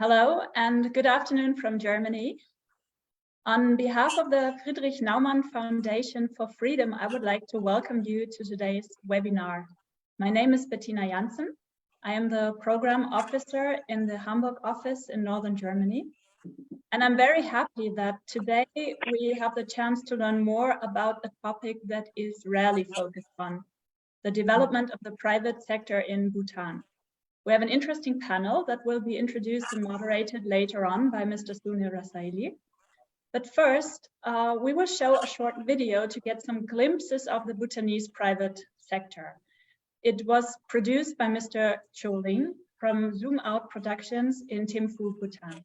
Hello and good afternoon from Germany. On behalf of the Friedrich Naumann Foundation for Freedom, I would like to welcome you to today's webinar. My name is Bettina Janssen. I am the program officer in the Hamburg office in Northern Germany. And I'm very happy that today we have the chance to learn more about a topic that is rarely focused on, the development of the private sector in Bhutan. We have an interesting panel that will be introduced and moderated later on by Mr. Sunil Rasaili. But first, we will show a short video to get some glimpses of the Bhutanese private sector. It was produced by Mr. Choling from Zoom Out Productions in Thimphu, Bhutan.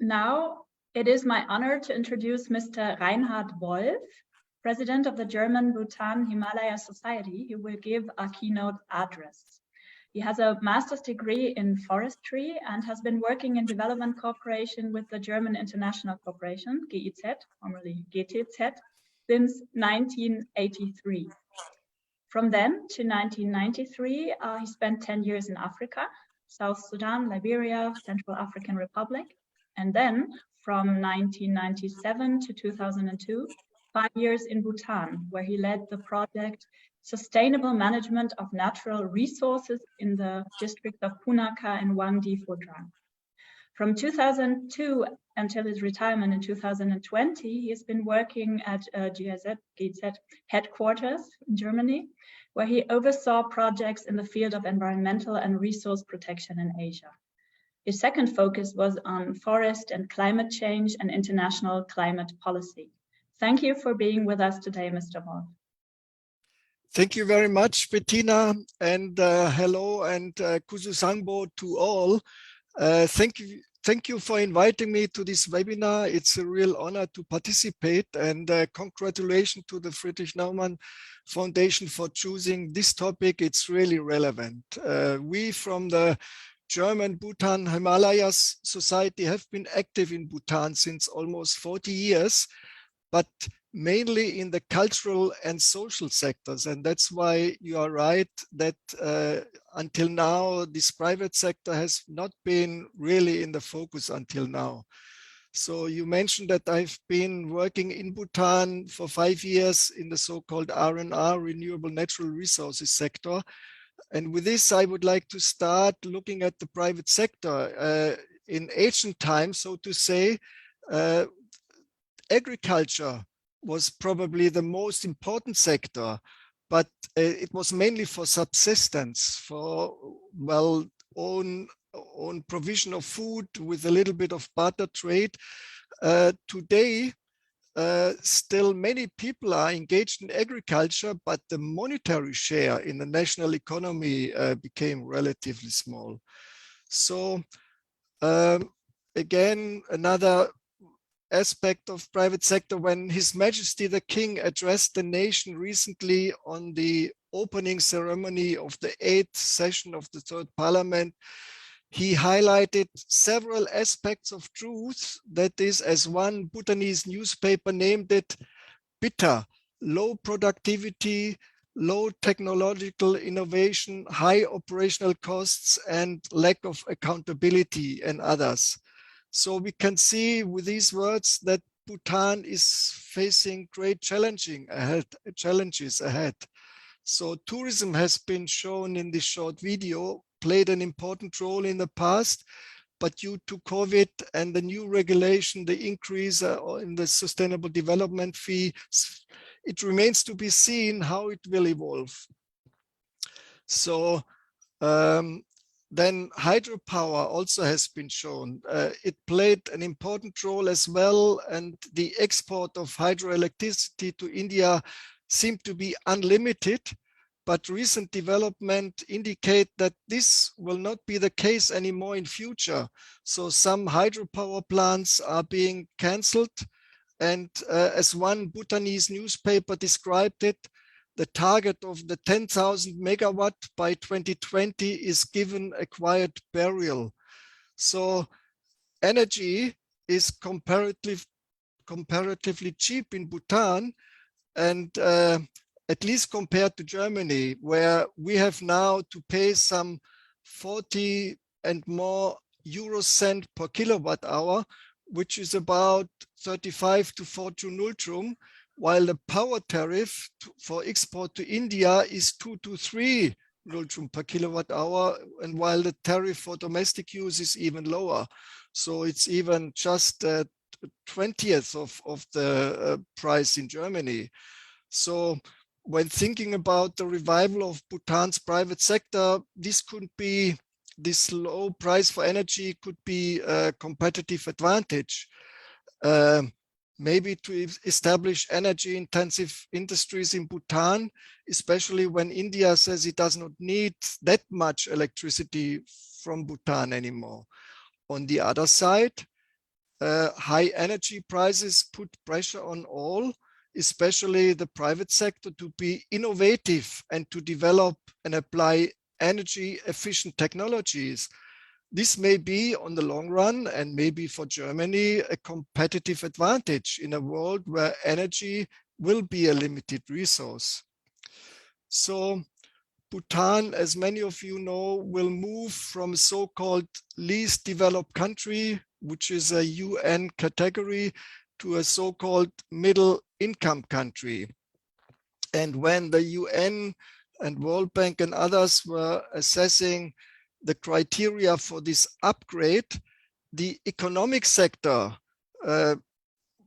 Now, it is my honor to introduce Mr. Reinhard Wolf, President of the German Bhutan Himalayas Society, who will give a keynote address. He has a master's degree in forestry and has been working in development cooperation with the German International Corporation, GIZ, formerly GTZ, since 1983. From then to 1993, he spent 10 years in Africa, South Sudan, Liberia, Central African Republic, and then from 1997 to 2002, 5 years in Bhutan, where he led the project Sustainable Management of Natural Resources in the district of Punakha and Wangdi Phodrang. From 2002 until his retirement in 2020, he has been working at GIZ headquarters in Germany, where he oversaw projects in the field of environmental and resource protection in Asia. His second focus was on forest and climate change and international climate policy. Thank you for being with us today, Mr. Wolf. Thank you very much, Bettina, and hello and Kususangbo to all. Thank you for inviting me to this webinar. It's a real honor to participate, and congratulations to the Friedrich Naumann Foundation for choosing this topic. It's really relevant. We from the German Bhutan Himalayas Society have been active in Bhutan since almost 40 years, but mainly in the cultural and social sectors. And that's why you are right that until now, this private sector has not been really in the focus until now. So you mentioned that I've been working in Bhutan for 5 years in the so-called R&R, Renewable Natural Resources sector. And with this, I would like to start looking at the private sector. In ancient times, so to say, agriculture was probably the most important sector, but it was mainly for subsistence, for, well, own provision of food with a little bit of barter trade. Today, still many people are engaged in agriculture, but the monetary share in the national economy became relatively small. So again, another aspect of private sector, when His Majesty the King addressed the nation recently on the opening ceremony of the 8th session of the 3rd Parliament, he highlighted several aspects of truth. That is, as one Bhutanese newspaper named it, bitter, low productivity, low technological innovation, high operational costs, and lack of accountability, and others. So we can see with these words that Bhutan is facing great challenges ahead. So tourism has been shown in this short video, played an important role in the past, but due to COVID and the new regulation, the increase in the sustainable development fee, it remains to be seen how it will evolve. So then hydropower also has been shown. It played an important role as well, and the export of hydroelectricity to India seemed to be unlimited, but recent development indicate that this will not be the case anymore in future. So some hydropower plants are being cancelled, and as one Bhutanese newspaper described it, the target of the 10,000 megawatt by 2020 is given a quiet burial. So energy is comparatively cheap in Bhutan, and at least compared to Germany, where we have now to pay some 40 and more euro cent per kilowatt hour, which is about 35 to 40 Nultrum, while the power tariff for export to India is 2 to 3 Nultrum per kilowatt hour, and while the tariff for domestic use is even lower. So it's even just 20th of the price in Germany. So when thinking about the revival of Bhutan's private sector, this low price for energy could be a competitive advantage. Maybe to establish energy intensive industries in Bhutan, especially when India says it does not need that much electricity from Bhutan anymore. On the other side, high energy prices put pressure on all, especially the private sector, to be innovative and to develop and apply energy efficient technologies. This may be on the long run, and maybe for Germany, a competitive advantage in a world where energy will be a limited resource. So Bhutan, as many of you know, will move from a so-called least developed country, which is a UN category, to a so-called middle income country. And when the UN and World Bank and others were assessing the criteria for this upgrade, the economic sector,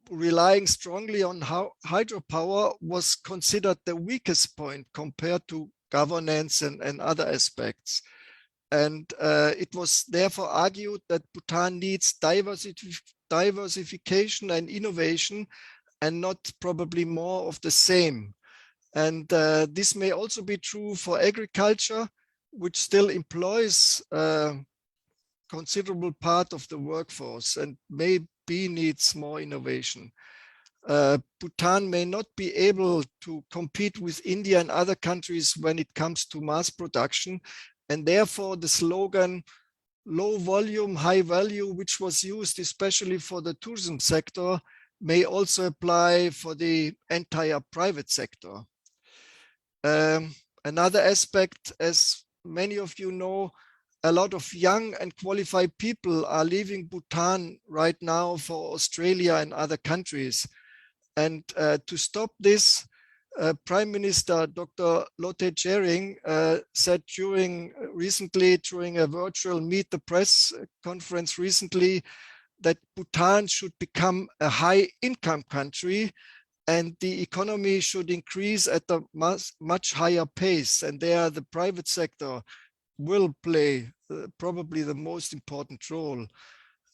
relying strongly on hydropower, was considered the weakest point compared to governance and other aspects. And it was therefore argued that Bhutan needs diversification and innovation, and not probably more of the same. And this may also be true for agriculture, which still employs a considerable part of the workforce and maybe needs more innovation. Bhutan may not be able to compete with India and other countries when it comes to mass production, and therefore the slogan low volume, high value, which was used especially for the tourism sector, may also apply for the entire private sector. Another aspect, as many of you know, a lot of young and qualified people are leaving Bhutan right now for Australia and other countries. And to stop this, Prime Minister Dr. Lotte Tschering said recently during a virtual Meet the Press conference recently that Bhutan should become a high income country and the economy should increase at a much higher pace. And there the private sector will play probably the most important role.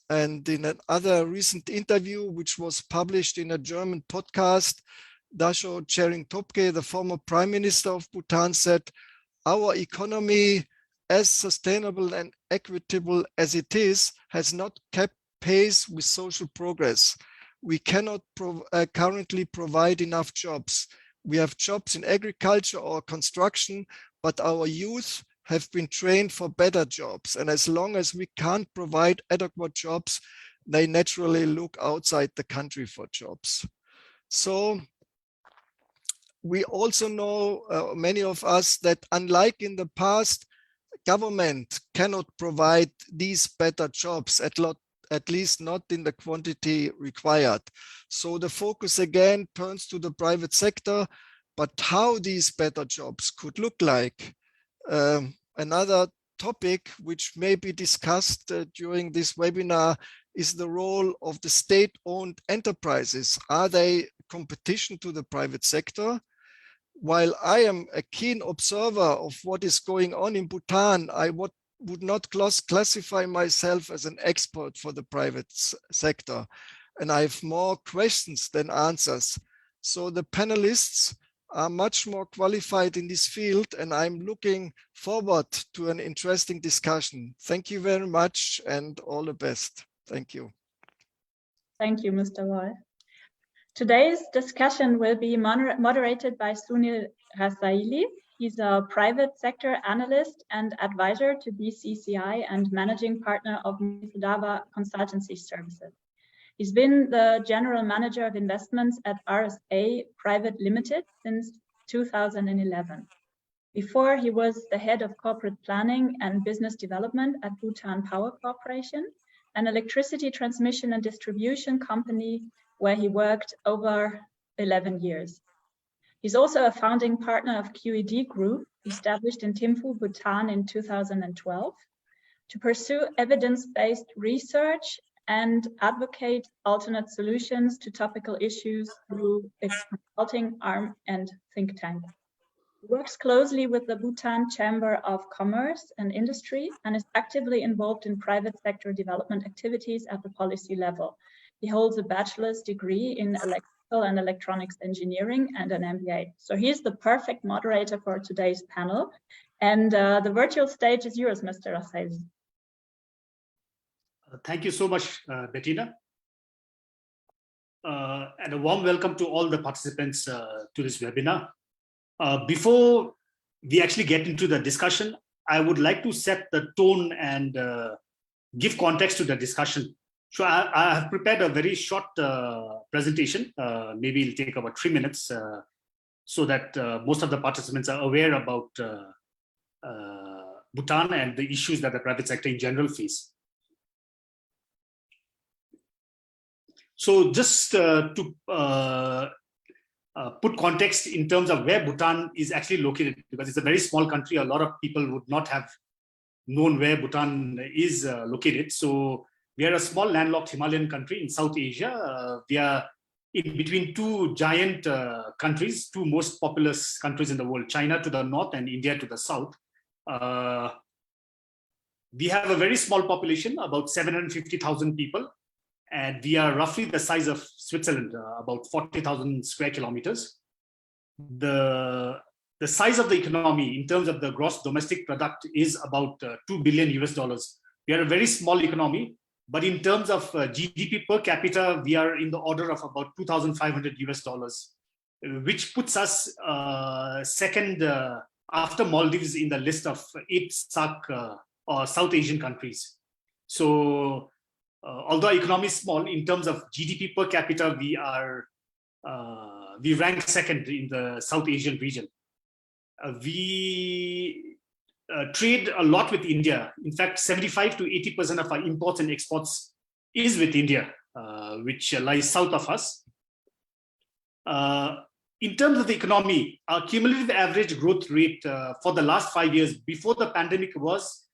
And in another recent interview, which was published in a German podcast, Dasho Tschering-Topke, the former prime minister of Bhutan, said, "Our economy, as sustainable and equitable as it is, has not kept pace with social progress. We cannot currently provide enough jobs. We have jobs in agriculture or construction, but our youth have been trained for better jobs. And as long as we can't provide adequate jobs, they naturally look outside the country for jobs." So we also know, many of us, that unlike in the past, government cannot provide these better jobs, at least not in the quantity required. So the focus again turns to the private sector, but how these better jobs could look like. Another topic which may be discussed during this webinar is the role of the state-owned enterprises. Are they competition to the private sector? While I am a keen observer of what is going on in Bhutan, I would not classify myself as an expert for the private sector. And I have more questions than answers. So the panelists are much more qualified in this field, and I'm looking forward to an interesting discussion. Thank you very much and all the best. Thank you. Thank you, Mr. Wolf. Today's discussion will be moderated by Sunil Rasaili. He's a private sector analyst and advisor to BCCI and managing partner of Misudava Consultancy Services. He's been the general manager of investments at RSA Private Limited since 2011. Before, he was the head of corporate planning and business development at Bhutan Power Corporation, an electricity transmission and distribution company where he worked over 11 years. He's also a founding partner of QED Group, established in Thimphu, Bhutan in 2012, to pursue evidence-based research and advocate alternate solutions to topical issues through its consulting arm and think tank. He works closely with the Bhutan Chamber of Commerce and Industry and is actively involved in private sector development activities at the policy level. He holds a bachelor's degree in electrical and electronics engineering and an MBA. So he's the perfect moderator for today's panel. And the virtual stage is yours, Mr. Rasaili. Thank you so much, Bettina. And a warm welcome to all the participants to this webinar. Before we actually get into the discussion, I would like to set the tone and give context to the discussion. So I have prepared a very short presentation. Maybe it'll take about 3 minutes so that most of the participants are aware about Bhutan and the issues that the private sector in general face. So just to put context in terms of where Bhutan is actually located, because it's a very small country, a lot of people would not have known where Bhutan is located. So we are a small landlocked Himalayan country in South Asia. We are in between two giant countries, two most populous countries in the world, China to the north and India to the south. We have a very small population, about 750,000 people. And we are roughly the size of Switzerland, about 40,000 square kilometers. The size of the economy in terms of the gross domestic product is about $2 billion US. We are a very small economy, but in terms of GDP per capita, we are in the order of about $2,500 US, which puts us second after Maldives in the list of 8 SAARC or South Asian countries. So although our economy is small, in terms of GDP per capita, we rank second in the South Asian region. We trade a lot with India. In fact, 75 to 80% of our imports and exports is with India, which lies south of us. In terms of the economy, our cumulative average growth rate for the last 5 years before the pandemic was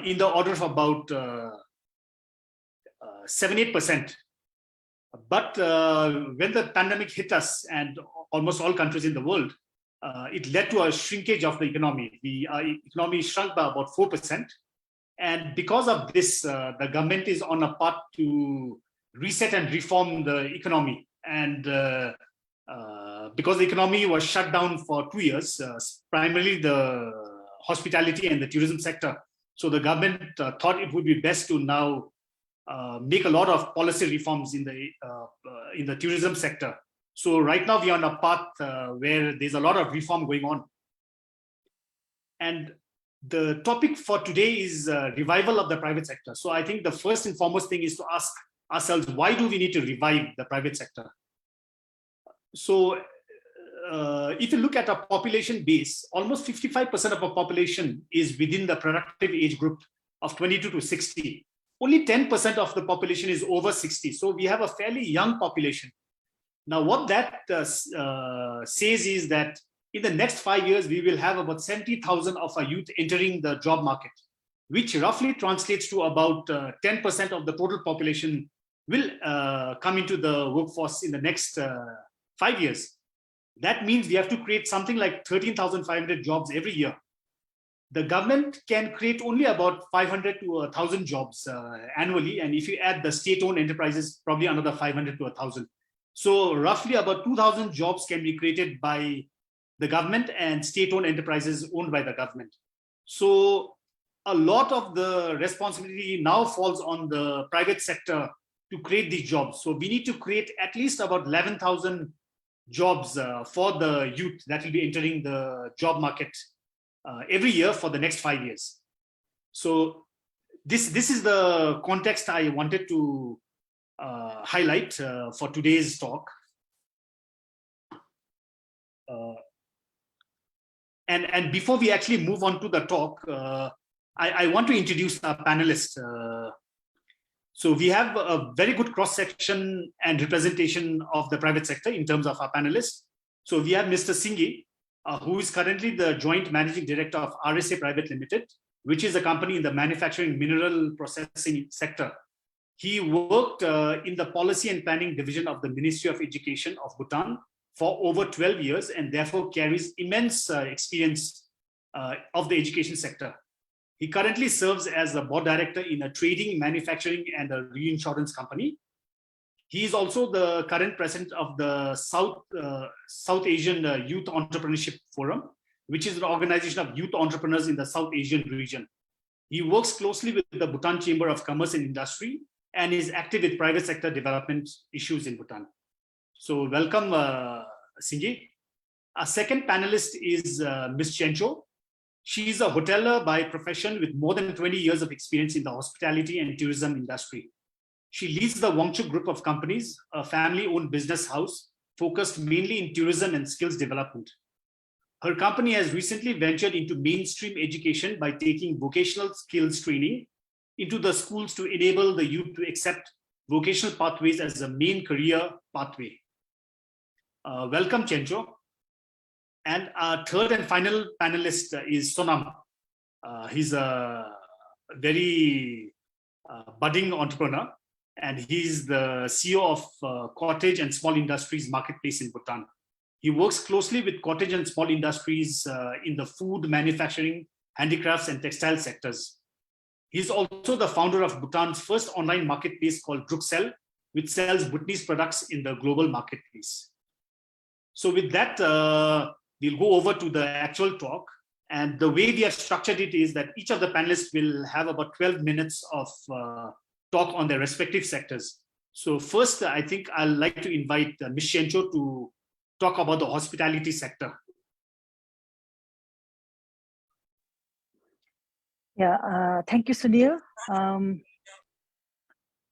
in the order of about 7-8%. But when the pandemic hit us and almost all countries in the world, it led to a shrinkage of the economy. The economy shrunk by about 4%. And because of this, the government is on a path to reset and reform the economy. And because the economy was shut down for 2 years, primarily the hospitality and the tourism sector. So the government thought it would be best to now make a lot of policy reforms in the tourism sector. So right now we are on a path where there's a lot of reform going on. And the topic for today is revival of the private sector. So I think the first and foremost thing is to ask ourselves, why do we need to revive the private sector? So if you look at our population base, almost 55% of our population is within the productive age group of 22 to 60. Only 10% of the population is over 60. So we have a fairly young population. Now, what that says is that in the next 5 years, we will have about 70,000 of our youth entering the job market, which roughly translates to about 10% of the total population will come into the workforce in the next 5 years. That means we have to create something like 13,500 jobs every year. The government can create only about 500 to 1,000 jobs annually. And if you add the state-owned enterprises, probably another 500 to 1,000. So roughly about 2,000 jobs can be created by the government and state-owned enterprises owned by the government. So a lot of the responsibility now falls on the private sector to create these jobs. So we need to create at least about 11,000 jobs for the youth that will be entering the job market every year for the next 5 years. So this is the context I wanted to highlight for today's talk. And before we actually move on to the talk, I want to introduce our panelists. So we have a very good cross-section and representation of the private sector in terms of our panelists. So we have Mr. Singhi, who is currently the Joint Managing Director of RSA Private Limited, which is a company in the manufacturing mineral processing sector. He worked in the Policy and Planning Division of the Ministry of Education of Bhutan for over 12 years and therefore carries immense experience of the education sector. He currently serves as the board director in a trading, manufacturing, and a reinsurance company. He is also the current president of the South Asian Youth Entrepreneurship Forum, which is an organization of youth entrepreneurs in the South Asian region. He works closely with the Bhutan Chamber of Commerce and Industry and is active with private sector development issues in Bhutan. So welcome, Singhi. Our second panelist is Ms. Chencho. She is a hoteler by profession with more than 20 years of experience in the hospitality and tourism industry. She leads the Wangchuk Group of Companies, a family-owned business house focused mainly in tourism and skills development. Her company has recently ventured into mainstream education by taking vocational skills training into the schools to enable the youth to accept vocational pathways as a main career pathway. Welcome, Chencho. And our third and final panelist is Sonam. He's a very budding entrepreneur, and he's the CEO of Cottage and Small Industries Marketplace in Bhutan. He works closely with cottage and small industries in the food, manufacturing, handicrafts, and textile sectors. He's also the founder of Bhutan's first online marketplace called Bruxelles, which sells Bhutanese products in the global marketplace. So with that, we'll go over to the actual talk. And the way we have structured it is that each of the panelists will have about 12 minutes of talk on their respective sectors. So first, I think I'd like to invite Ms. Chencho to talk about the hospitality sector. Yeah, thank you, Sunil. Am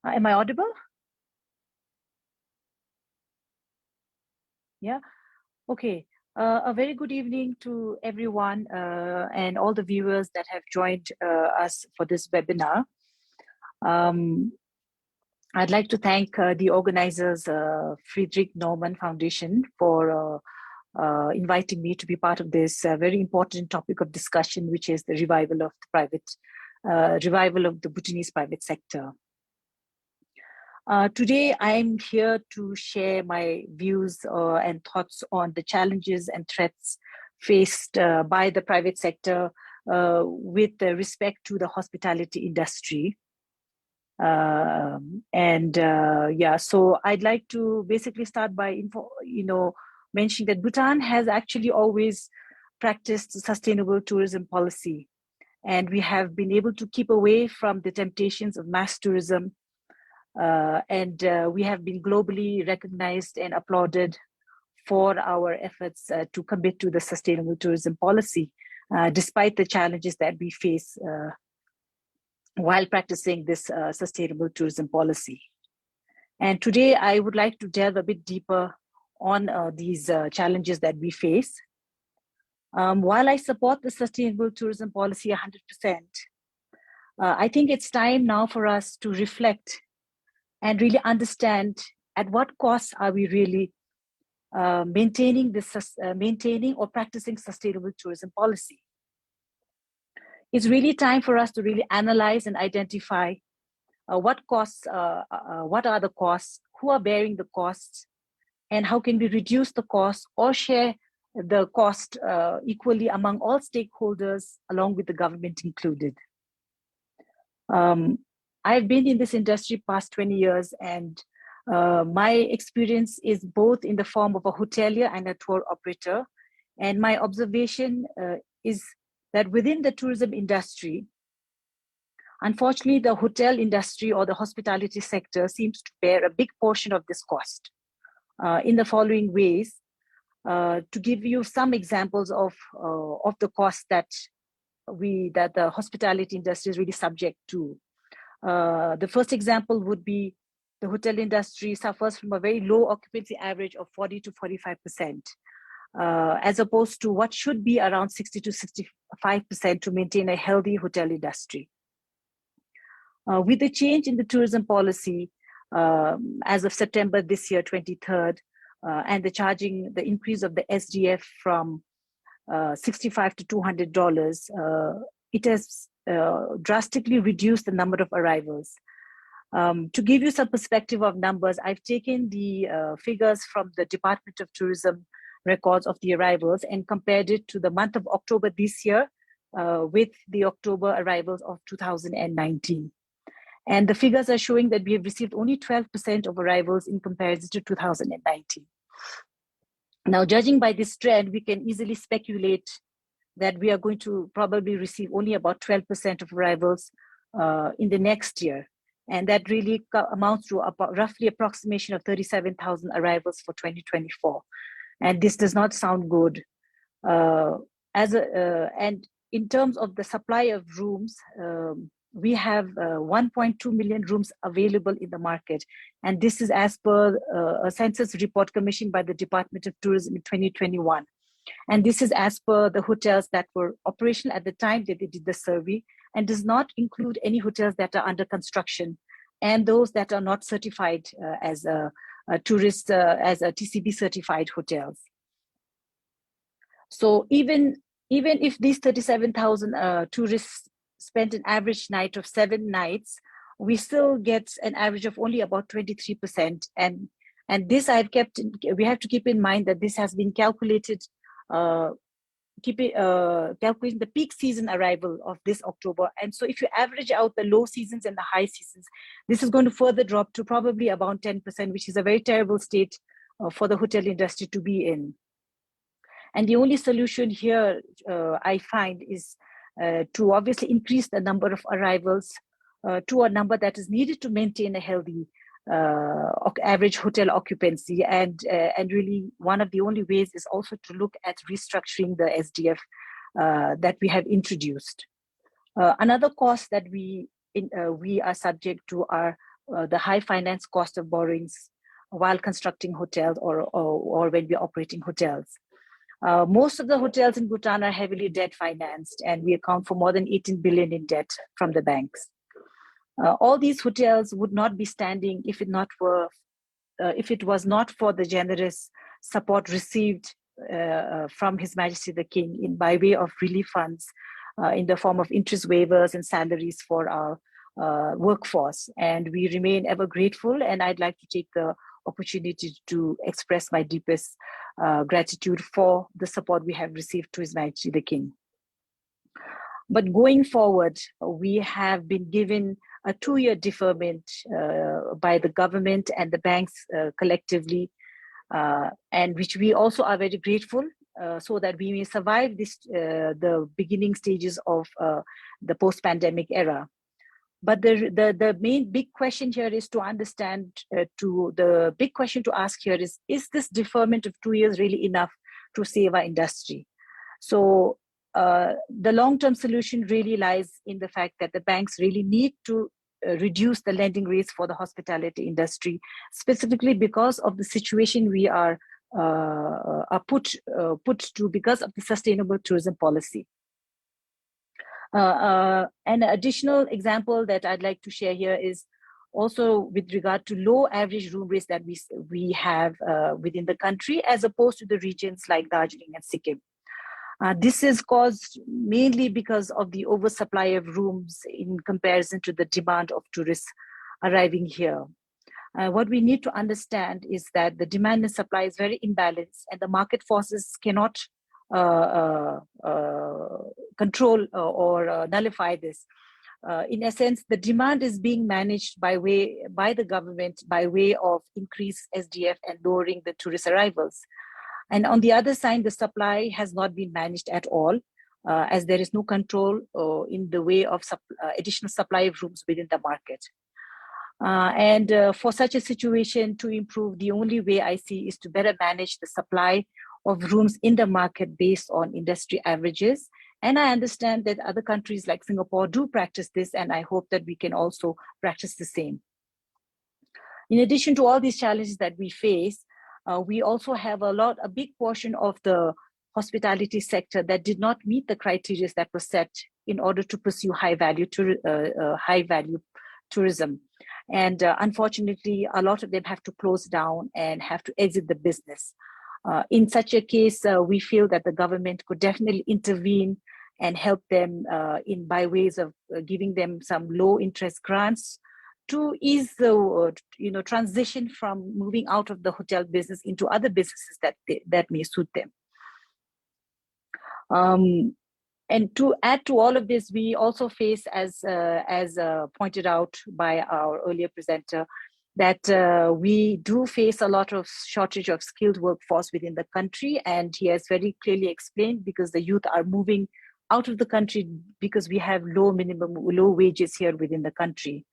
I audible? Yeah, okay. A very good evening to everyone and all the viewers that have joined us for this webinar. I'd like to thank the organizers, Friedrich Naumann Foundation, for inviting me to be part of this very important topic of discussion, which is the revival of the Bhutanese private sector. Today, I'm here to share my views and thoughts on the challenges and threats faced by the private sector with respect to the hospitality industry. So I'd like to basically start by mentioning that Bhutan has actually always practiced sustainable tourism policy, and we have been able to keep away from the temptations of mass tourism. We have been globally recognized and applauded for our efforts to commit to the sustainable tourism policy, despite the challenges that we face while practicing this sustainable tourism policy. And today I would like to delve a bit deeper on these challenges that we face. While I support the sustainable tourism policy 100%, I think it's time now for us to reflect and really understand at what cost are we really maintaining or practicing sustainable tourism policy. It's really time for us to really analyze and identify what are the costs, who are bearing the costs, and how can we reduce the cost or share the cost equally among all stakeholders, along with the government included. I've been in this industry past 20 years, and my experience is both in the form of a hotelier and a tour operator. And my observation is that within the tourism industry, unfortunately, the hotel industry or the hospitality sector seems to bear a big portion of this cost in the following ways. To give you some examples of the cost that the hospitality industry is really subject to. The first example would be the hotel industry suffers from a very low occupancy average of 40 to 45%, as opposed to what should be around 60 to 65% to maintain a healthy hotel industry. With the change in the tourism policy as of September this year, 23rd, and the increase of the SDF from $65 to $200, it has drastically reduced the number of arrivals. To give you some perspective of numbers, I've taken the figures from the Department of Tourism records of the arrivals and compared it to the month of October this year with the October arrivals of 2019. And the figures are showing that we have received only 12% of arrivals in comparison to 2019. Now, judging by this trend, we can easily speculate that we are going to probably receive only about 12% of arrivals in the next year. And that really amounts to about roughly approximation of 37,000 arrivals for 2024. And this does not sound good. And in terms of the supply of rooms, we have 1.2 million rooms available in the market. And this is as per a census report commissioned by the Department of Tourism in 2021. And this is as per the hotels that were operational at the time that they did the survey, and does not include any hotels that are under construction and those that are not certified as a TCB certified hotels. So even if these 37,000 tourists spent an average night of 7 nights, we still get an average of only about 23%. And this we have to keep in mind that this has been calculated, calculating the peak season arrival of this October. And so if you average out the low seasons and the high seasons, this is going to further drop to probably about 10%, which is a very terrible state for the hotel industry to be in. And the only solution here, I find, is to obviously increase the number of arrivals to a number that is needed to maintain a healthy average hotel occupancy. And really one of the only ways is also to look at restructuring the SDF that we have introduced. Another cost that we are subject to are the high finance cost of borrowings while constructing hotels or when we're operating hotels. Most of the hotels in Bhutan are heavily debt financed, and we account for more than 18 billion in debt from the banks. All these hotels would not be standing if it was not for the generous support received from His Majesty the King by way of relief funds in the form of interest waivers and salaries for our workforce. And we remain ever grateful, and I'd like to take the opportunity to express my deepest gratitude for the support we have received to His Majesty the King. But going forward, we have been given a 2-year deferment by the government and the banks collectively, and which we also are very grateful, so that we may survive the beginning stages of the post-pandemic era. But the main big question here is to understand, the big question to ask here is this deferment of 2 years really enough to save our industry? So the long-term solution really lies in the fact that the banks really need to reduce the lending rates for the hospitality industry, specifically because of the situation we are put to because of the sustainable tourism policy. An additional example that I'd like to share here is also with regard to low average room rates that we have within the country, as opposed to the regions like Darjeeling and Sikkim. This is caused mainly because of the oversupply of rooms in comparison to the demand of tourists arriving here. What we need to understand is that the demand and supply is very imbalanced, and the market forces cannot control or nullify this. In essence, the demand is being managed by the government by way of increased SDF and lowering the tourist arrivals. And on the other side, the supply has not been managed at all, as there is no control in the way of additional supply of rooms within the market. For such a situation to improve, the only way I see is to better manage the supply of rooms in the market based on industry averages. And I understand that other countries like Singapore do practice this, and I hope that we can also practice the same. In addition to all these challenges that we face, we also have a big portion of the hospitality sector that did not meet the criteria that were set in order to pursue high value tourism. And unfortunately, a lot of them have to close down and have to exit the business. In such a case, we feel that the government could definitely intervene and help them by ways of giving them some low interest grants to ease the transition from moving out of the hotel business into other businesses that may suit them. And to add to all of this, we also face, as pointed out by our earlier presenter, that we do face a lot of shortage of skilled workforce within the country, and he has very clearly explained, because the youth are moving out of the country because we have low wages here within the country.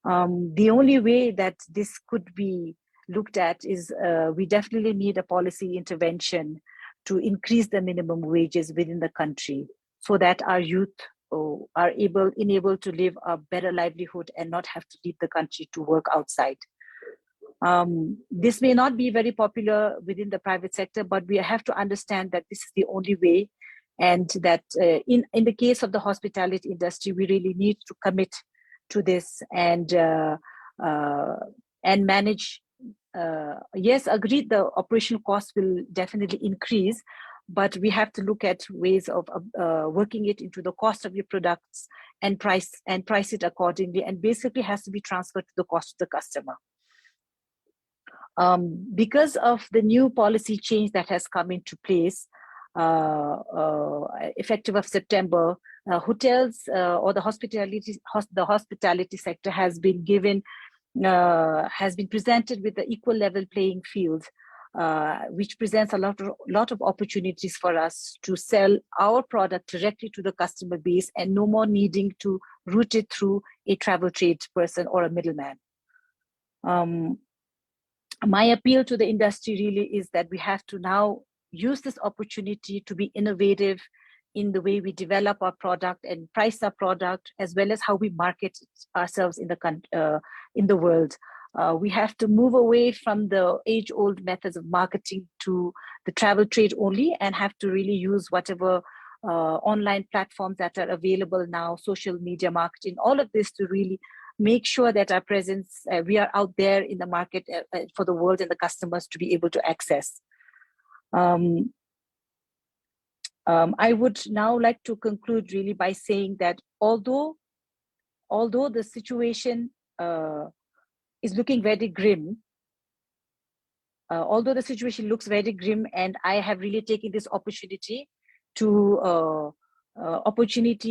The only way that this could be looked at is we definitely need a policy intervention to increase the minimum wages within the country, so that our youth are enabled to live a better livelihood and not have to leave the country to work outside. This may not be very popular within the private sector, but we have to understand that this is the only way, and that in the case of the hospitality industry, we really need to commit to this and manage. Yes, agreed, the operational costs will definitely increase, but we have to look at ways of working it into the cost of your products and price it accordingly, and basically has to be transferred to the cost of the customer. Because of the new policy change that has come into place, effective of September, hotels or the hospitality sector has been presented with the equal level playing field, which presents a lot of opportunities for us to sell our product directly to the customer base, and no more needing to route it through a travel trade person or a middleman. My appeal to the industry really is that we have to now use this opportunity to be innovative in the way we develop our product and price our product, as well as how we market ourselves in the world. We have to move away from the age-old methods of marketing to the travel trade only, and have to really use whatever online platforms that are available now, social media marketing, all of this to really make sure that our presence, we are out there in the market for the world and the customers to be able to access. I would now like to conclude really by saying that although the situation is looking very grim, although the situation looks very grim, and I have really taken this opportunity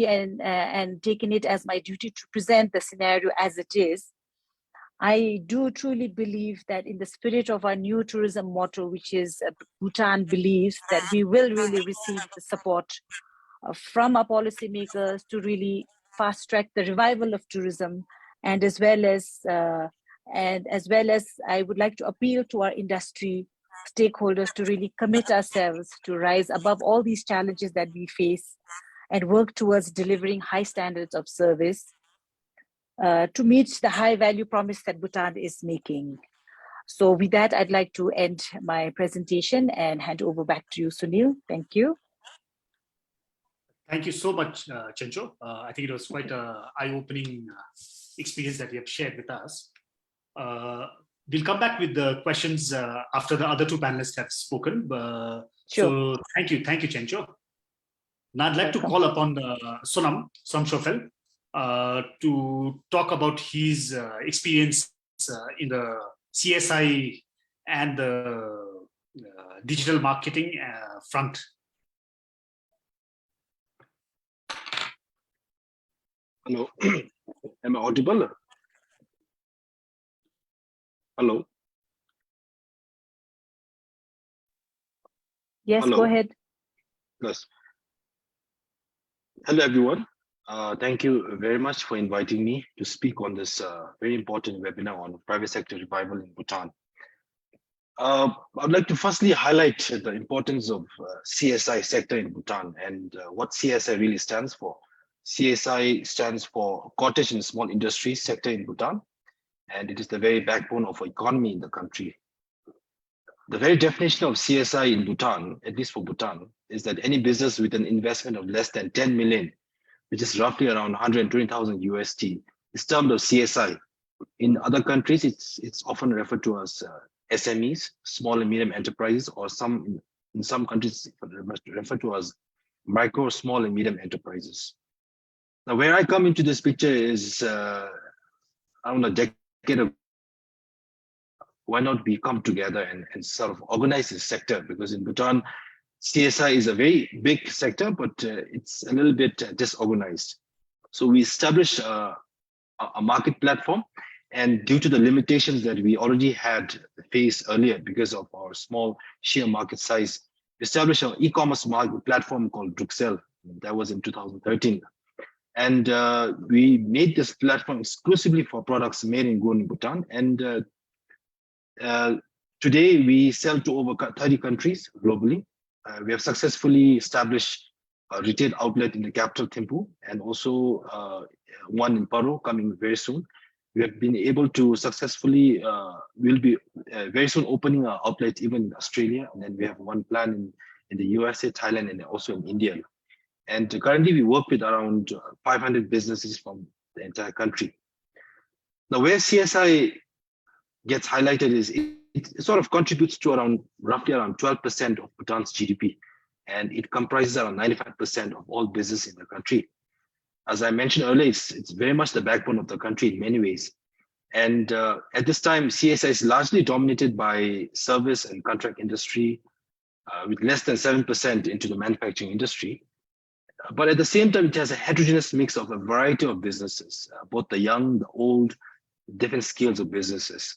and taken it as my duty to present the scenario as it is, I do truly believe that in the spirit of our new tourism motto, which is Bhutan believes, that we will really receive the support from our policymakers to really fast track the revival of tourism, and as well as I would like to appeal to our industry stakeholders to really commit ourselves to rise above all these challenges that we face and work towards delivering high standards of service to meet the high value promise that Bhutan is making. So with that, I'd like to end my presentation and hand over back to you, Sunil. Thank you. Thank you so much, Chencho. I think it was quite an eye-opening experience that you have shared with us. We'll come back with the questions after the other two panelists have spoken. Sure. So thank you, Chencho. Now I'd like to call upon Sonam Shofel to talk about his experience in the CSI and the digital marketing front. Hello, am I audible? Hello. Yes, Hello. Go ahead. Yes. Hello, everyone. Thank you very much for inviting me to speak on this very important webinar on private sector revival in Bhutan. I'd like to firstly highlight the importance of CSI sector in Bhutan and what CSI really stands for. CSI stands for Cottage and Small Industries sector in Bhutan, and it is the very backbone of our economy in the country. The very definition of CSI in Bhutan, at least for Bhutan, is that any business with an investment of less than 10 million, which is roughly around 120,000 USD, is termed of CSI. In other countries, it's often referred to as SMEs, small and medium enterprises, or in some countries referred to as micro, small and medium enterprises. Now, where I come into this picture is around a decade ago. Why not we come together and sort of organize this sector? Because in Bhutan, CSI is a very big sector, but it's a little bit disorganized. So we established a market platform, and due to the limitations that we already had faced earlier because of our small sheer market size, we established an e-commerce market platform called Druxel. That was in 2013. And we made this platform exclusively for products made and grown in Bhutan. And today we sell to over 30 countries globally. We have successfully established a retail outlet in the capital Thimphu, and also one in Paro coming very soon. We have been able to successfully, we'll be very soon opening our outlet even in Australia. And then we have one plan in the USA, Thailand, and also in India. And currently we work with around 500 businesses from the entire country. Now, where CSI gets highlighted is it sort of contributes to roughly around 12% of Bhutan's GDP, and it comprises around 95% of all business in the country. As I mentioned earlier, it's very much the backbone of the country in many ways. And at this time, CSI is largely dominated by service and contract industry, with less than 7% into the manufacturing industry. But at the same time, it has a heterogeneous mix of a variety of businesses, both the young, the old, different scales of businesses.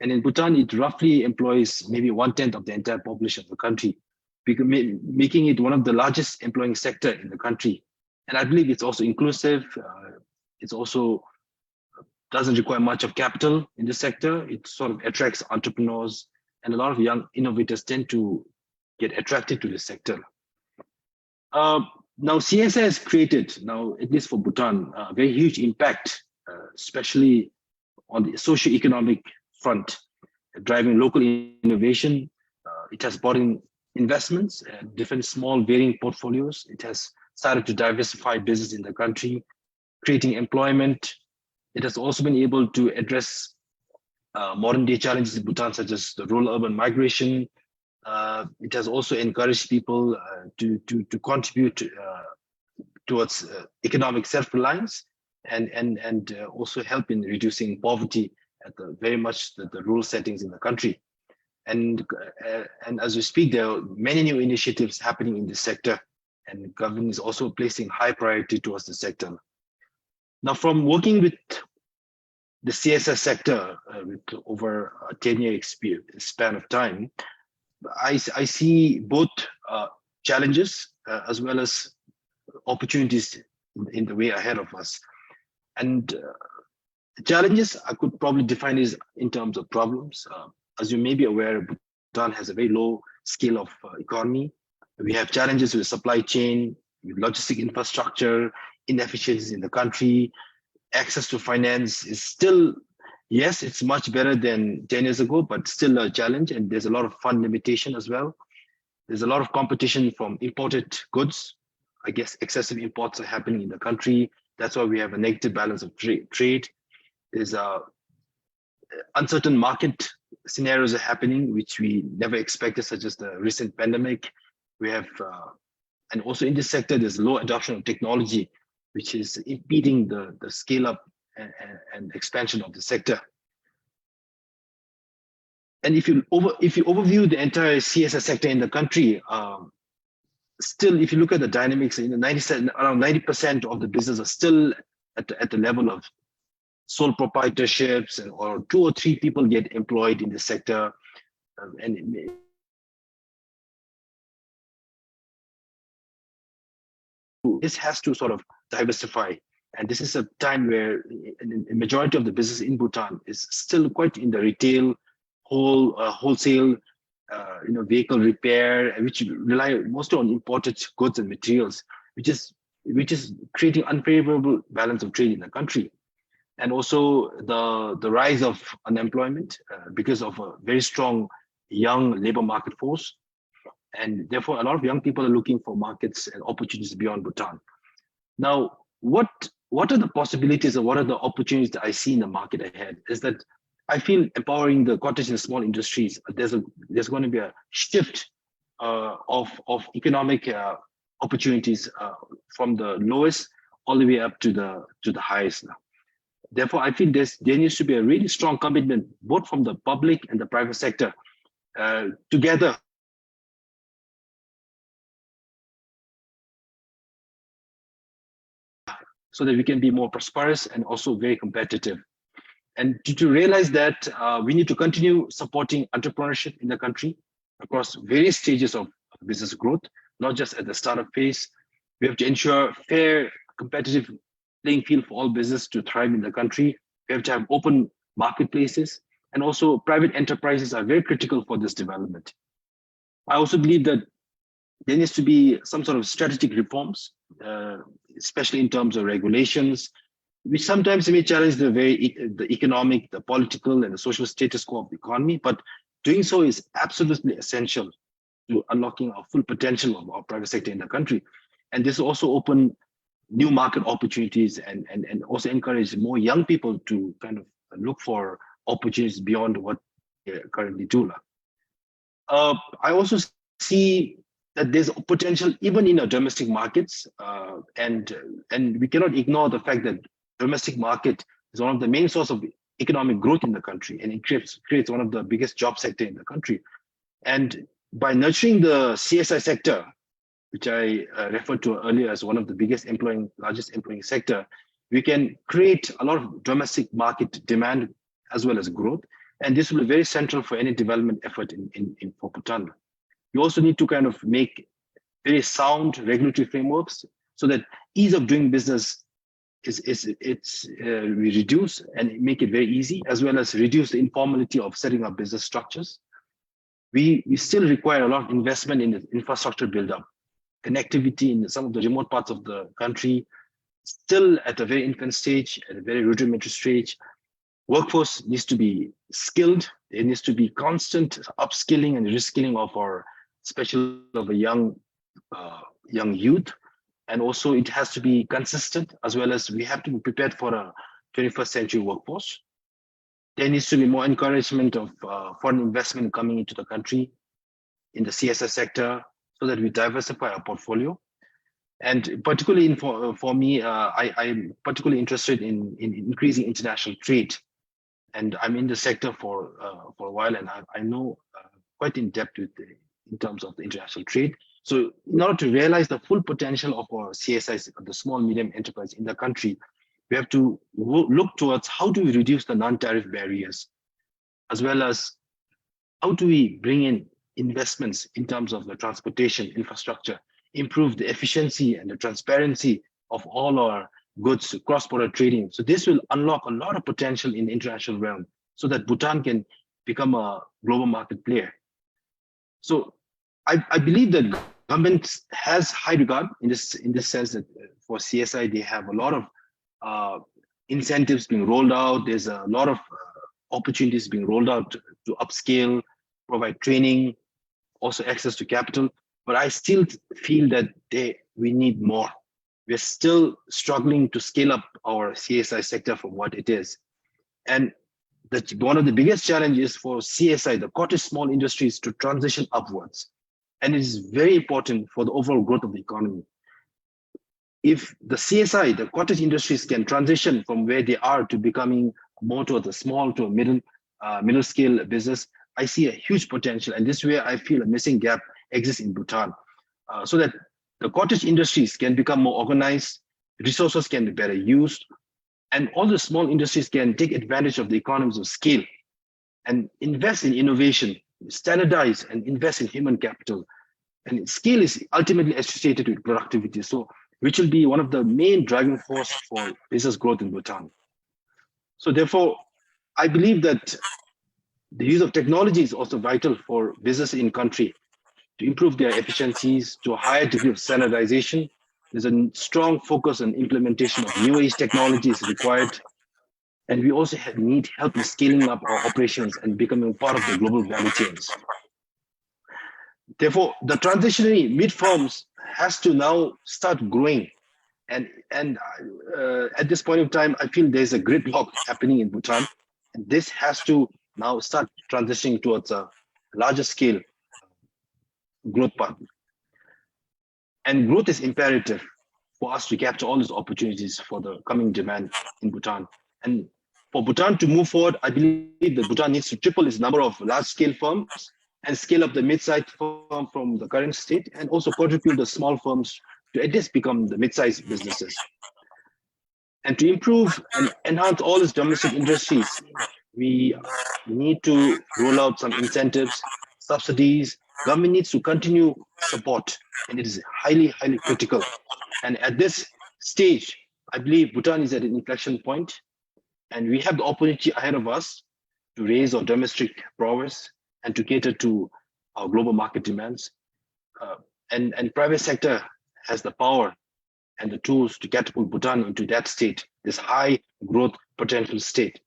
And in Bhutan, it roughly employs maybe 1/10 of the entire population of the country, making it one of the largest employing sector in the country. And I believe it's also inclusive. It's also doesn't require much of capital in the sector. It sort of attracts entrepreneurs, and a lot of young innovators tend to get attracted to this sector. Now, CSI has created, now at least for Bhutan, a very huge impact, especially on the socio-economic front, driving local innovation. It has brought in investments, different small varying portfolios. It has started to diversify business in the country, creating employment. It has also been able to address modern day challenges in Bhutan, such as the rural urban migration. It has also encouraged people to contribute towards economic self-reliance and also help in reducing poverty at the very much the rural settings in the country. And as we speak, there are many new initiatives happening in this sector, and government is also placing high priority towards the sector. Now, from working with the CSS sector with over a 10-year span of time, I see both challenges as well as opportunities in the way ahead of us. And the challenges I could probably define is in terms of problems. As you may be aware, Bhutan has a very low scale of economy. We have challenges with supply chain, with logistic infrastructure, inefficiencies in the country. Access to finance is still, yes, it's much better than 10 years ago, but still a challenge. And there's a lot of fund limitation as well. There's a lot of competition from imported goods. I guess excessive imports are happening in the country. That's why we have a negative balance of trade. There's uncertain market scenarios are happening, which we never expected, such as the recent pandemic. We have, and also in this sector, there's low adoption of technology, which is impeding the scale up and expansion of the sector. And if you overview the entire CSS sector in the country, still, if you look at the dynamics, around 90% of the business are still at the level of sole proprietorships, or 2 or 3 people get employed in the sector, and this has to sort of diversify. And this is a time where the majority of the business in Bhutan is still quite in the retail, wholesale, vehicle repair, which rely mostly on imported goods and materials, which is creating unfavorable balance of trade in the country. And also the rise of unemployment because of a very strong young labor market force. And therefore, a lot of young people are looking for markets and opportunities beyond Bhutan. Now, what are the possibilities or what are the opportunities that I see in the market ahead is that I feel empowering the cottage and small industries, there's going to be a shift of economic opportunities from the lowest all the way up to the highest now. Therefore, I feel there needs to be a really strong commitment, both from the public and the private sector, together. So that we can be more prosperous and also very competitive. And to realize that we need to continue supporting entrepreneurship in the country across various stages of business growth, not just at the startup phase. We have to ensure fair, competitive playing field for all business to thrive in the country. We have to have open marketplaces, and also private enterprises are very critical for this development. I also believe that there needs to be some sort of strategic reforms, especially in terms of regulations, which sometimes may challenge the economic, the political, and the social status quo of the economy. But doing so is absolutely essential to unlocking our full potential of our private sector in the country. And this will also open new market opportunities and also encourage more young people to kind of look for opportunities beyond what they currently do. I also see that there's potential even in our domestic markets, and we cannot ignore the fact that domestic market is one of the main source of economic growth in the country, and it creates one of the biggest job sector in the country. And by nurturing the CSI sector, which I referred to earlier as one of the largest employing sector, we can create a lot of domestic market demand as well as growth. And this will be very central for any development effort for Bhutan. You also need to kind of make very sound regulatory frameworks so that ease of doing business we reduce and make it very easy, as well as reduce the informality of setting up business structures. We still require a lot of investment in the infrastructure build-up. Connectivity in some of the remote parts of the country, still at a very infant stage, at a very rudimentary stage. workforce needs to be skilled. There needs to be constant upskilling and reskilling of our, especially of a young youth. And also it has to be consistent, as well as we have to be prepared for a 21st century workforce. There needs to be more encouragement of foreign investment coming into the country in the CSI sector, so that we diversify our portfolio. And particularly for me, I'm particularly interested in increasing international trade. And I'm in the sector for a while, and I know quite in depth in terms of the international trade. So in order to realize the full potential of our CSIs, the small medium enterprise in the country, we have to look towards how do we reduce the non-tariff barriers, as well as how do we bring in investments in terms of the transportation infrastructure, improve the efficiency and the transparency of all our goods cross-border trading. So this will unlock a lot of potential in the international realm, so that Bhutan can become a global market player. So I believe that government has high regard in this sense, that for CSI, they have a lot of incentives being rolled out. There's a lot of opportunities being rolled out to upscale, provide training, also access to capital. But I still feel that we need more. We're still struggling to scale up our CSI sector from what it is. And one of the biggest challenges for CSI, the cottage small industries, to transition upwards. And it is very important for the overall growth of the economy. If the CSI, the cottage industries, can transition from where they are to becoming more towards a small to a middle scale business, I see a huge potential. And this is where I feel a missing gap exists in Bhutan, so that the cottage industries can become more organized, resources can be better used, and all the small industries can take advantage of the economies of scale and invest in innovation, standardize and invest in human capital. And scale is ultimately associated with productivity, so which will be one of the main driving force for business growth in Bhutan. So therefore, I believe that the use of technology is also vital for business in country to improve their efficiencies to a higher degree of standardization. There's a strong focus on implementation of new age technologies required. And we also need help in scaling up our operations and becoming part of the global value chains. Therefore, the transitionary mid-firms has to now start growing. And at this point in time, I feel there's a gridlock happening in Bhutan. And this has to now start transitioning towards a larger scale growth path. And growth is imperative for us to capture all these opportunities for the coming demand in Bhutan. And for Bhutan to move forward, I believe that Bhutan needs to triple its number of large-scale firms and scale up the mid-sized firm from the current state, and also contribute the small firms to at least become the mid-sized businesses. And to improve and enhance all these domestic industries, we need to roll out some incentives, subsidies. Government needs to continue support, and it is highly, highly critical. And at this stage, I believe Bhutan is at an inflection point, and we have the opportunity ahead of us to raise our domestic prowess and to cater to our global market demands. And private sector has the power and the tools to catapult Bhutan into that state, this high growth potential state.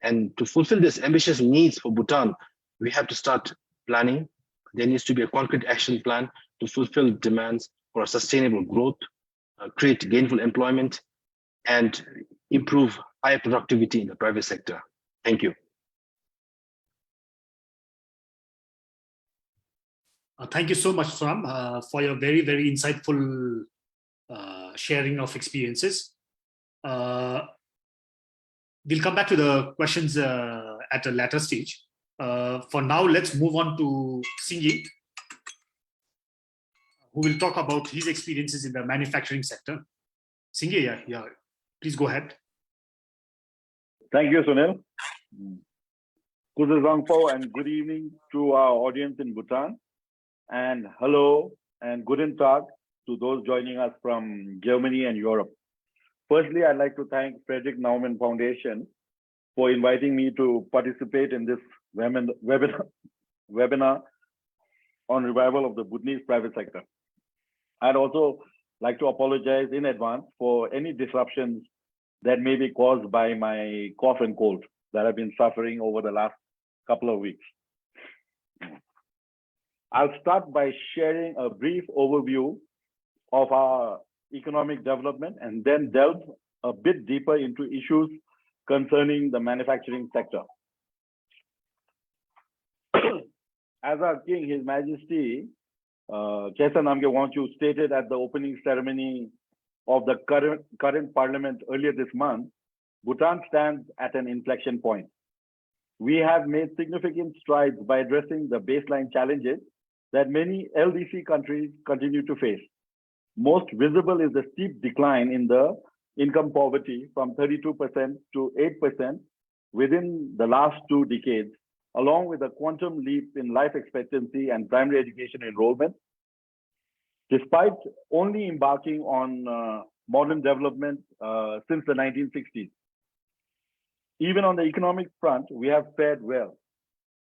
And to fulfill this ambitious needs for Bhutan, we have to start planning. There needs to be a concrete action plan to fulfill demands for a sustainable growth, create gainful employment, and improve higher productivity in the private sector. Thank you. Thank you so much, Sonam, for your very, very insightful sharing of experiences. We'll come back to the questions at a later stage. For now, let's move on to Singye, who will talk about his experiences in the manufacturing sector. Singye, yeah, please go ahead. Thank you, Sunil. Good and good evening to our audience in Bhutan. And hello and guten Tag to those joining us from Germany and Europe. Firstly, I'd like to thank Frederick Naumann Foundation for inviting me to participate in this webinar on revival of the Bhutanese private sector. I'd also like to apologize in advance for any disruptions that may be caused by my cough and cold. that have been suffering over the last couple of weeks. I'll start by sharing a brief overview of our economic development and then delve a bit deeper into issues concerning the manufacturing sector. As our King, His Majesty Khesan Namgyal Wangchuck stated at the opening ceremony of the current parliament earlier this month, Bhutan stands at an inflection point. We have made significant strides by addressing the baseline challenges that many LDC countries continue to face. Most visible is the steep decline in the income poverty from 32% to 8% within the last 2 decades, along with a quantum leap in life expectancy and primary education enrollment. Despite only embarking on modern development since the 1960s. Even on the economic front, we have fared well.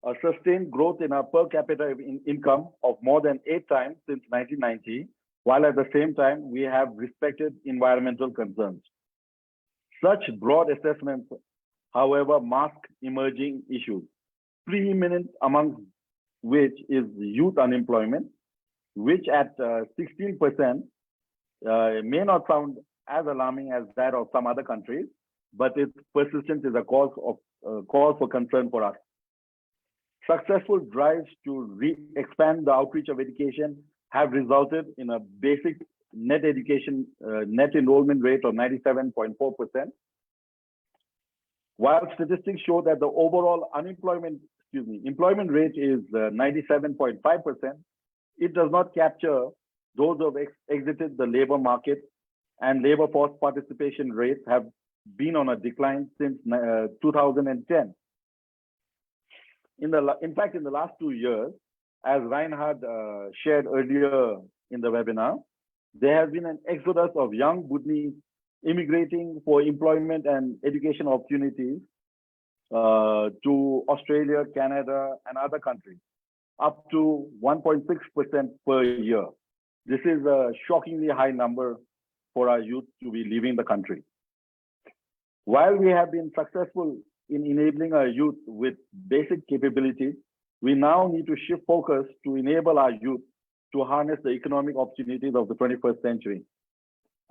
A sustained growth in our per capita income of more than 8 times since 1990, while at the same time, we have respected environmental concerns. Such broad assessments, however, mask emerging issues, preeminent among which is youth unemployment, which at 16% may not sound as alarming as that of some other countries, but its persistence is a cause for concern for us. Successful drives to expand the outreach of education have resulted in a basic net education net enrollment rate of 97.4%. While statistics show that the overall employment rate is 97.5%, it does not capture those who have exited the labor market, and labor force participation rates have been on a decline since 2010. In fact, in the last 2 years, as Reinhard shared earlier in the webinar, there has been an exodus of young Bhutanese immigrating for employment and education opportunities to Australia, Canada, and other countries, up to 1.6% per year. This is a shockingly high number for our youth to be leaving the country. While we have been successful in enabling our youth with basic capabilities, we now need to shift focus to enable our youth to harness the economic opportunities of the 21st century.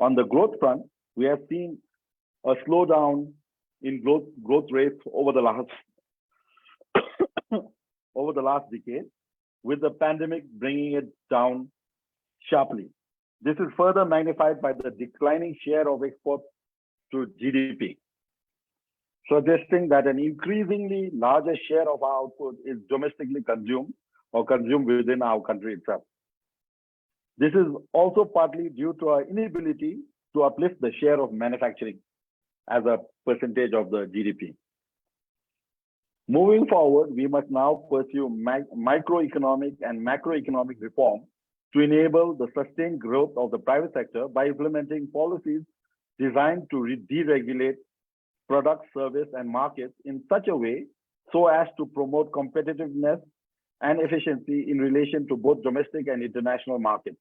On the growth front, we have seen a slowdown in growth rates over the last decade, with the pandemic bringing it down sharply. This is further magnified by the declining share of exports to GDP, suggesting that an increasingly larger share of our output is domestically consumed or consumed within our country itself. This is also partly due to our inability to uplift the share of manufacturing as a percentage of the GDP. Moving forward, we must now pursue microeconomic and macroeconomic reform to enable the sustained growth of the private sector by implementing policies designed to deregulate products, service, and markets in such a way so as to promote competitiveness and efficiency in relation to both domestic and international markets.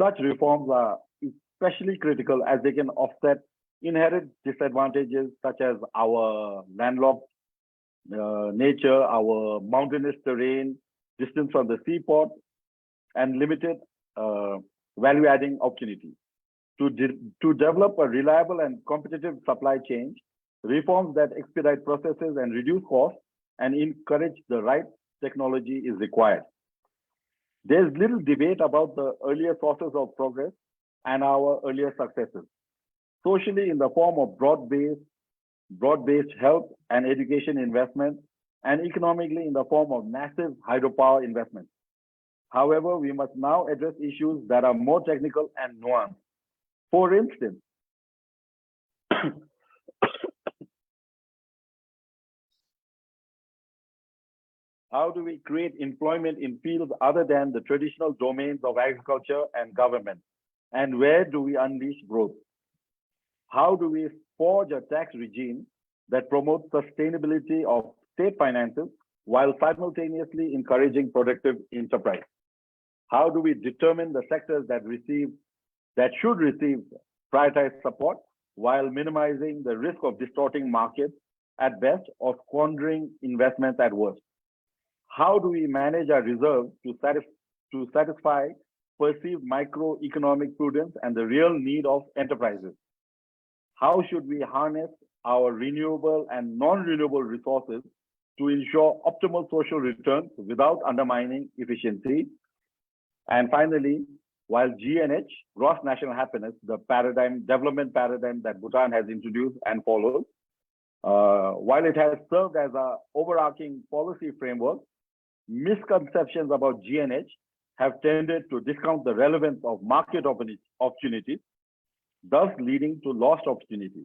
Such reforms are especially critical as they can offset inherent disadvantages such as our landlocked nature, our mountainous terrain, distance from the seaport, and limited value-adding opportunities. To develop a reliable and competitive supply chain, reforms that expedite processes and reduce costs and encourage the right technology is required. There's little debate about the earlier sources of progress and our earlier successes. Socially, in the form of broad-based health and education investments, and economically in the form of massive hydropower investments. However, we must now address issues that are more technical and nuanced. For instance, how do we create employment in fields other than the traditional domains of agriculture and government? And where do we unleash growth? How do we forge a tax regime that promotes sustainability of state finances while simultaneously encouraging productive enterprise? How do we determine the sectors that should receive prioritized support while minimizing the risk of distorting markets at best or squandering investments at worst? How do we manage our reserves to satisfy perceived microeconomic prudence and the real need of enterprises? How should we harness our renewable and non-renewable resources to ensure optimal social returns without undermining efficiency? And finally, while GNH, gross national happiness, the development paradigm that Bhutan has introduced and follows, while it has served as an overarching policy framework, misconceptions about GNH have tended to discount the relevance of market opportunities, thus leading to lost opportunities.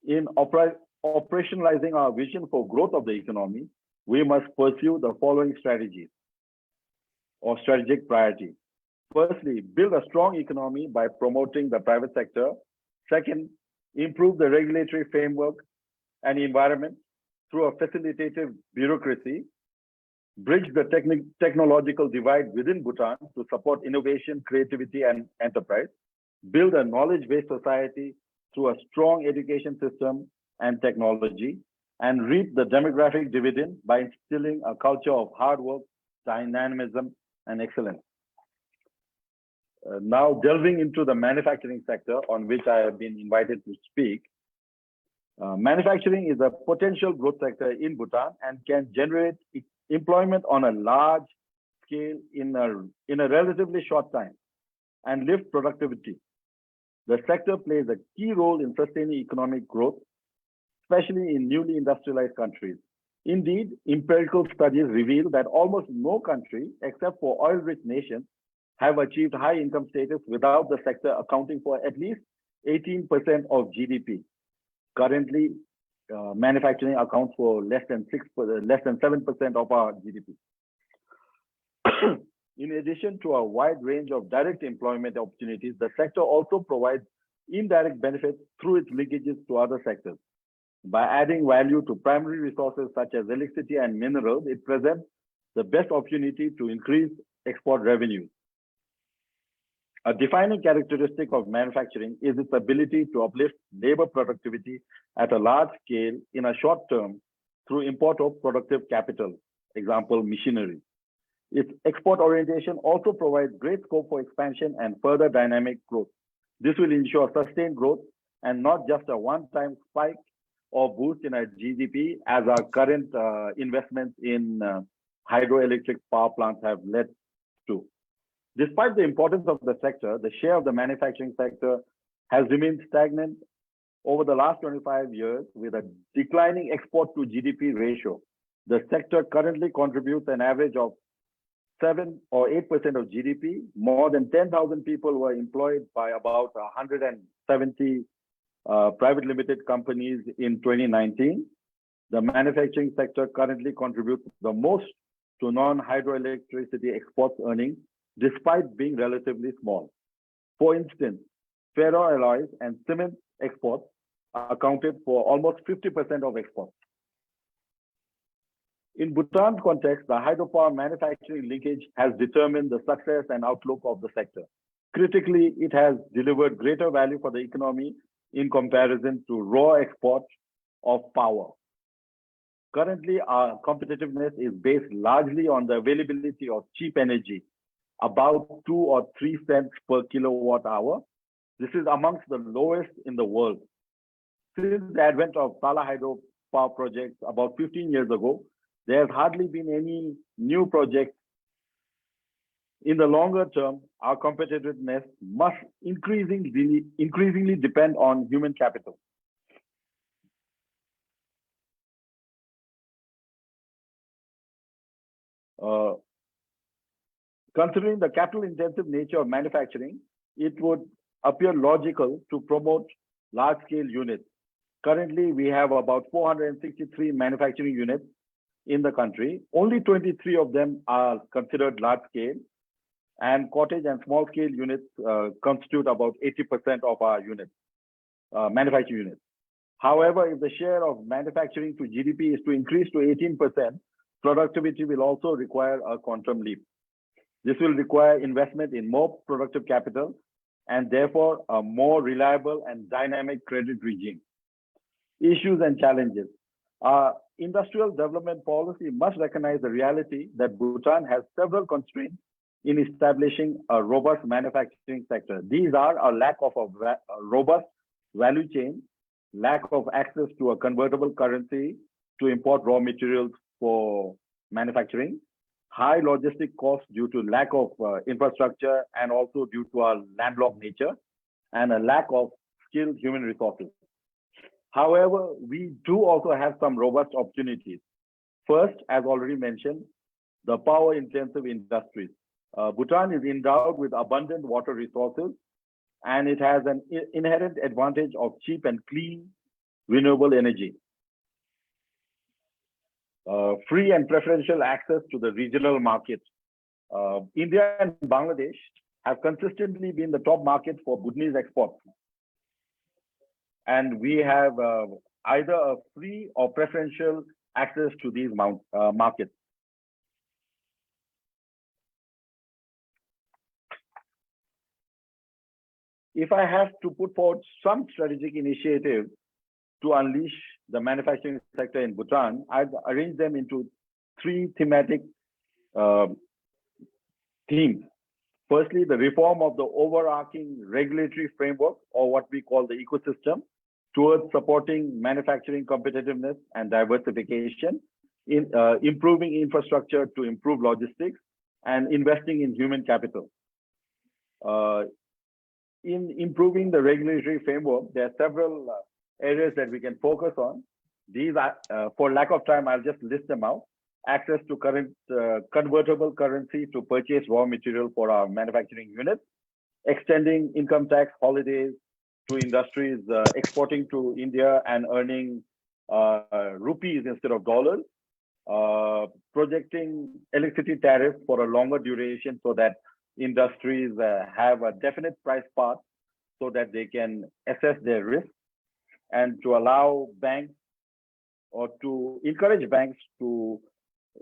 In operationalizing our vision for growth of the economy, we must pursue the following strategies or strategic priorities. Firstly, build a strong economy by promoting the private sector. Second, improve the regulatory framework and environment through a facilitative bureaucracy. Bridge the technological divide within Bhutan to support innovation, creativity, and enterprise. Build a knowledge-based society through a strong education system and technology, and reap the demographic dividend by instilling a culture of hard work, dynamism, and excellence. Now delving into the manufacturing sector on which I have been invited to speak. Manufacturing is a potential growth sector in Bhutan and can generate employment on a large scale in a relatively short time and lift productivity. The sector plays a key role in sustaining economic growth, especially in newly industrialized countries. Indeed, empirical studies reveal that almost no country, except for oil-rich nations, have achieved high income status without the sector accounting for at least 18% of GDP. Currently, manufacturing accounts for less than 7% of our GDP. In addition to a wide range of direct employment opportunities, the sector also provides indirect benefits through its linkages to other sectors. By adding value to primary resources such as electricity and minerals, it presents the best opportunity to increase export revenue. A defining characteristic of manufacturing is its ability to uplift labor productivity at a large scale in a short term through import of productive capital, example, machinery. Its export orientation also provides great scope for expansion and further dynamic growth. This will ensure sustained growth and not just a one-time spike or boost in our GDP, as our current investments in hydroelectric power plants have led to. Despite the importance of the sector, the share of the manufacturing sector has remained stagnant over the last 25 years with a declining export to GDP ratio. The sector currently contributes an average of 7 or 8% of GDP. More than 10,000 people were employed by about 170 private limited companies in 2019. The manufacturing sector currently contributes the most to non-hydroelectricity exports earnings, despite being relatively small. For instance, ferroalloys and cement exports accounted for almost 50% of exports. In Bhutan's context, the hydropower manufacturing linkage has determined the success and outlook of the sector. Critically, it has delivered greater value for the economy in comparison to raw export of power. Currently, our competitiveness is based largely on the availability of cheap energy, about 2 or 3 cents per kilowatt hour. This is amongst the lowest in the world. Since the advent of Tala hydropower projects about 15 years ago, there has hardly been any new projects. In the longer term, our competitiveness must increasingly depend on human capital. Considering the capital-intensive nature of manufacturing, it would appear logical to promote large-scale units. Currently, we have about 463 manufacturing units in the country. Only 23 of them are considered large-scale, and cottage and small-scale units constitute about 80% of our units, manufacturing units. However, if the share of manufacturing to GDP is to increase to 18%, productivity will also require a quantum leap. This will require investment in more productive capital and therefore a more reliable and dynamic credit regime. Issues and challenges. Our industrial development policy must recognize the reality that Bhutan has several constraints in establishing a robust manufacturing sector. These are a lack of a robust value chain, lack of access to a convertible currency to import raw materials for manufacturing, high logistic costs due to lack of infrastructure and also due to our landlocked nature, and a lack of skilled human resources. However, we do also have some robust opportunities. First, as already mentioned, the power-intensive industries. Bhutan is endowed with abundant water resources, and it has an inherent advantage of cheap and clean renewable energy. Free and preferential access to the regional market. India and Bangladesh have consistently been the top market for Bhutanese exports. And we have either a free or preferential access to these markets. If I have to put forward some strategic initiative to unleash the manufacturing sector in Bhutan, I've arranged them into three thematic themes. Firstly, the reform of the overarching regulatory framework, or what we call the ecosystem, towards supporting manufacturing competitiveness and diversification, in improving infrastructure to improve logistics, and investing in human capital. In improving the regulatory framework, there are several areas that we can focus on. These are, for lack of time, I'll just list them out. Access to current convertible currency to purchase raw material for our manufacturing units, extending income tax holidays to industries exporting to India and earning rupees instead of dollars, projecting electricity tariffs for a longer duration so that industries have a definite price path so that they can assess their risk, and to allow banks or to encourage banks to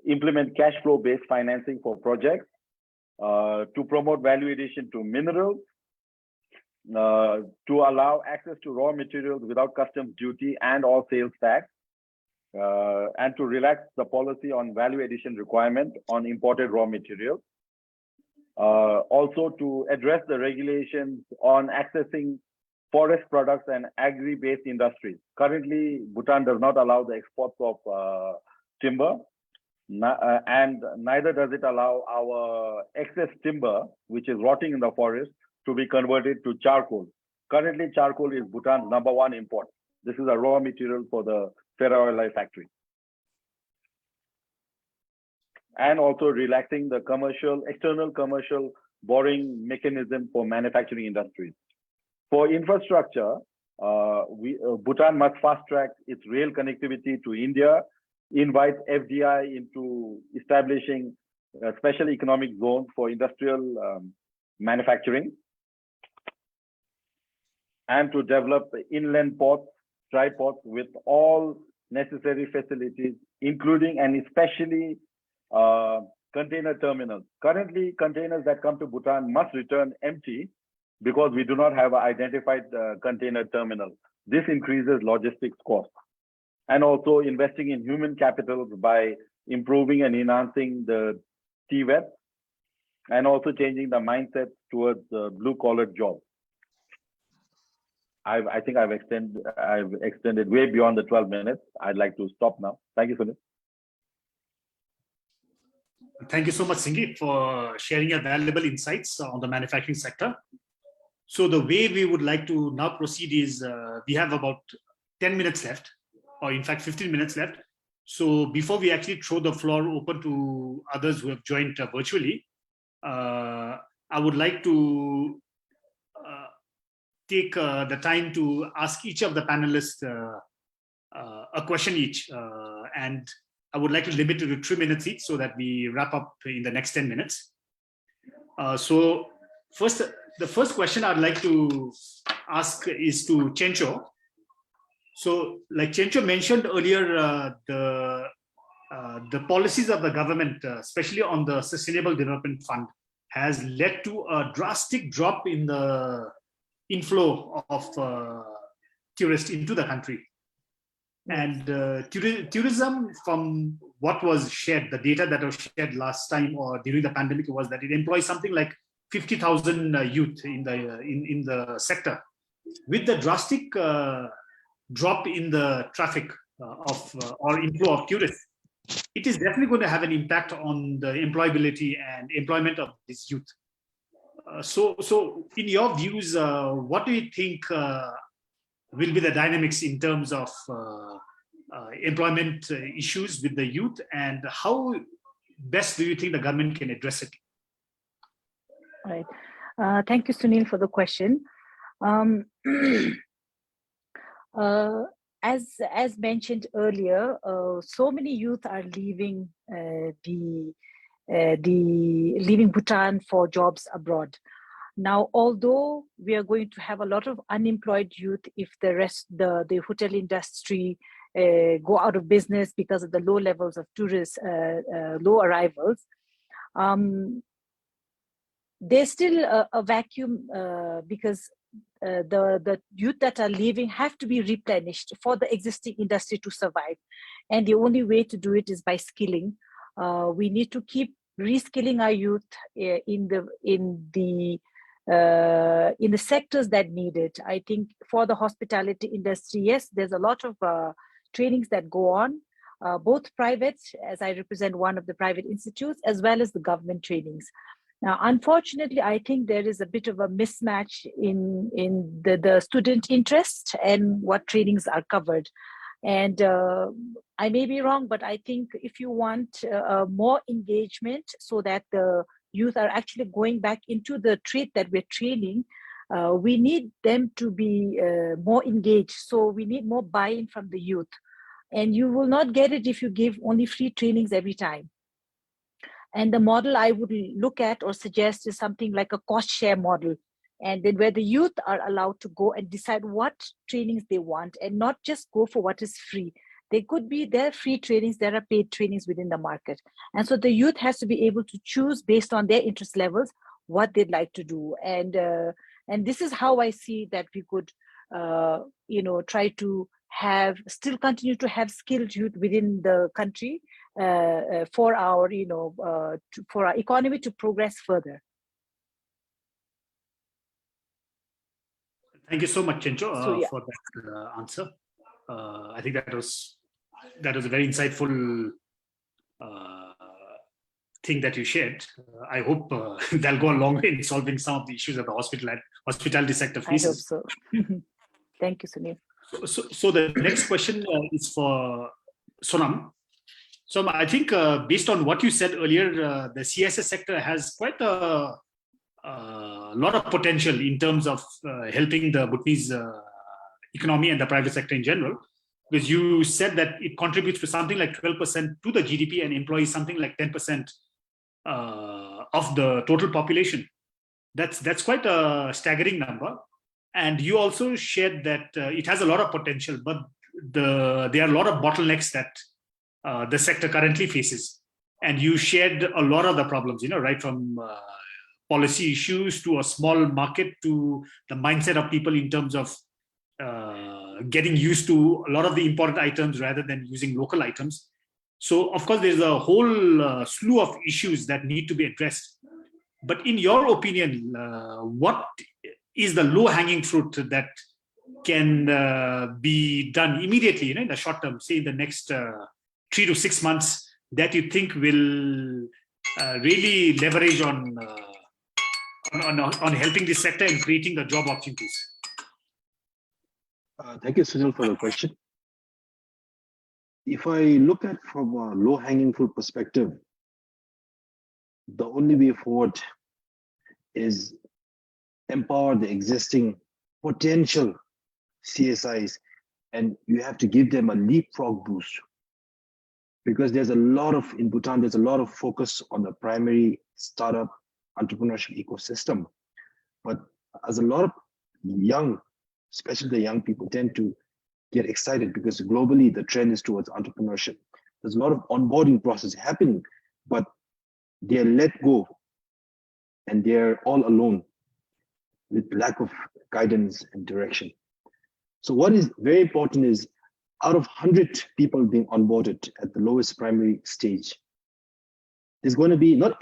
implement cash flow based financing for projects, to promote value addition to minerals, to allow access to raw materials without customs duty and or sales tax, and to relax the policy on value addition requirement on imported raw materials. Also to address the regulations on accessing forest products and agri-based industries. Currently, Bhutan does not allow the exports of timber, and neither does it allow our excess timber, which is rotting in the forest, to be converted to charcoal. Currently, charcoal is Bhutan's #1 import. This is a raw material for the ferroalloy factory. And also relaxing the external commercial borrowing mechanism for manufacturing industries. For infrastructure, Bhutan must fast track its rail connectivity to India, invite FDI into establishing special economic zones for industrial manufacturing, and to develop inland ports, dry ports with all necessary facilities, including and especially container terminals. Currently, containers that come to Bhutan must return empty because we do not have an identified container terminal. This increases logistics costs. And also investing in human capital by improving and enhancing the TVET, and also changing the mindset towards blue-collar jobs. I think I've extended way beyond the 12 minutes. I'd like to stop now. Thank you, Sunil. Thank you so much, Singhi, for sharing your valuable insights on the manufacturing sector. So the way we would like to now proceed is we have about 10 minutes left, or in fact 15 minutes left. So before we actually throw the floor open to others who have joined virtually, I would like to take the time to ask each of the panelists a question each. And I would like to limit it to 3 minutes each so that we wrap up in the next 10 minutes. So the first question I'd like to ask is to Chencho. So like Chencho mentioned earlier, the policies of the government, especially on the Sustainable Development Fund, has led to a drastic drop in the inflow of tourists into the country. And tourism, from what was shared, the data that was shared last time or during the pandemic, was that it employs something like 50,000 youth in the sector. With the drastic drop in the traffic or inflow of tourists, it is definitely going to have an impact on the employability and employment of this youth. So in your views, what do you think will be the dynamics in terms of employment issues with the youth, and how best do you think the government can address it? Right. Thank you, Sunil, for the question. As mentioned earlier, so many youth are leaving leaving Bhutan for jobs abroad. Now, although we are going to have a lot of unemployed youth if the hotel industry go out of business because of the low levels of tourists, low arrivals, there's still a vacuum because the youth that are leaving have to be replenished for the existing industry to survive. And the only way to do it is by skilling. We need to keep reskilling our youth in the sectors that need it. I think for the hospitality industry, yes, there's a lot of trainings that go on, both private, as I represent one of the private institutes, as well as the government trainings. Now, unfortunately, I think there is a bit of a mismatch in the student interest and what trainings are covered. And I may be wrong, but I think if you want more engagement so that the youth are actually going back into the trade that we're training, we need them to be more engaged. So we need more buy-in from the youth. And you will not get it if you give only free trainings every time. And the model I would look at or suggest is something like a cost share model. And then where the youth are allowed to go and decide what trainings they want and not just go for what is free. There could be their free trainings, there are paid trainings within the market. And so the youth has to be able to choose based on their interest levels what they'd like to do. And this is how I see that we could, try to still continue to have skilled youth within the country for our economy to progress further. Thank you so much, Chencho, for that answer. I think that was a very insightful thing that you shared. I hope that'll go a long way in solving some of the issues that the hospitality sector faces. I hope so. Thank you, Sunil. So the next question is for Sonam. So I think based on what you said earlier, the CSS sector has quite a lot of potential in terms of helping the Bhutanese economy and the private sector in general, because you said that it contributes to something like 12% to the GDP and employs something like 10% of the total population. That's quite a staggering number. And you also shared that it has a lot of potential, but there are a lot of bottlenecks that the sector currently faces. And you shared a lot of the problems, right from policy issues to a small market to the mindset of people in terms of getting used to a lot of the imported items rather than using local items. So, of course, there's a whole slew of issues that need to be addressed. But in your opinion, what is the low-hanging fruit that can be done immediately, in the short term, say in the next 3 to 6 months, that you think will really leverage on helping this sector and creating the job opportunities? Thank you, Sunil, for the question. If I look at from a low-hanging fruit perspective, the only way forward is empower the existing potential CSIs, and you have to give them a leapfrog boost. Because in Bhutan, there's a lot of focus on the primary startup entrepreneurship ecosystem. But as a lot of especially the young people, tend to get excited because globally the trend is towards entrepreneurship. There's a lot of onboarding process happening, but they're let go and they're all alone with lack of guidance and direction. So what is very important is out of 100 people being onboarded at the lowest primary stage, there's going to be not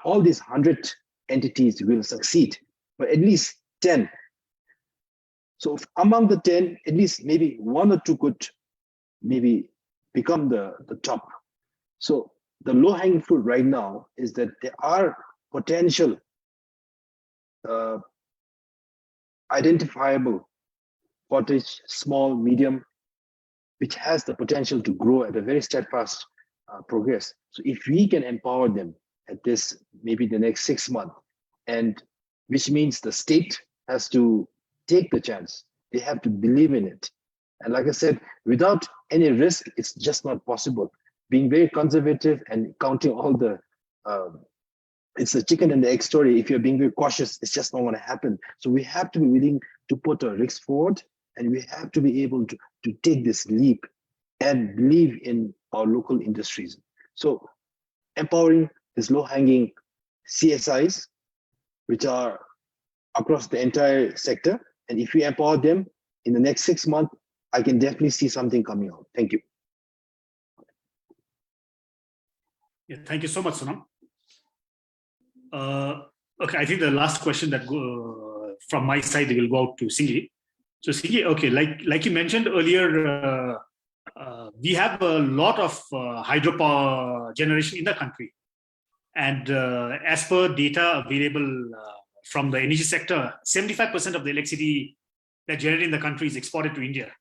all these 100 entities will succeed, but at least 10. So if among the 10, at least maybe 1 or 2 could maybe become the top. So the low-hanging fruit right now is that there are potential identifiable cottage, small, medium, which has the potential to grow at a very steadfast progress. So if we can empower them at this, maybe the next 6 months, and which means the state has to take the chance. They have to believe in it. And like I said, without any risk, it's just not possible. Being very conservative and counting all the, it's the chicken and the egg story. If you're being very cautious, it's just not going to happen. So we have to be willing to put a risk forward, and we have to be able to take this leap and believe in our local industries. So empowering these low-hanging CSIs, which are across the entire sector. And if we empower them in the next 6 months, I can definitely see something coming out. Thank you. Yeah, thank you so much, Sonam. Okay, I think the last question that from my side will go out to Singi. So Singi, okay, like you mentioned earlier, we have a lot of hydropower generation in the country. And as per data available from the energy sector, 75% of the electricity that generated in the country is exported to India.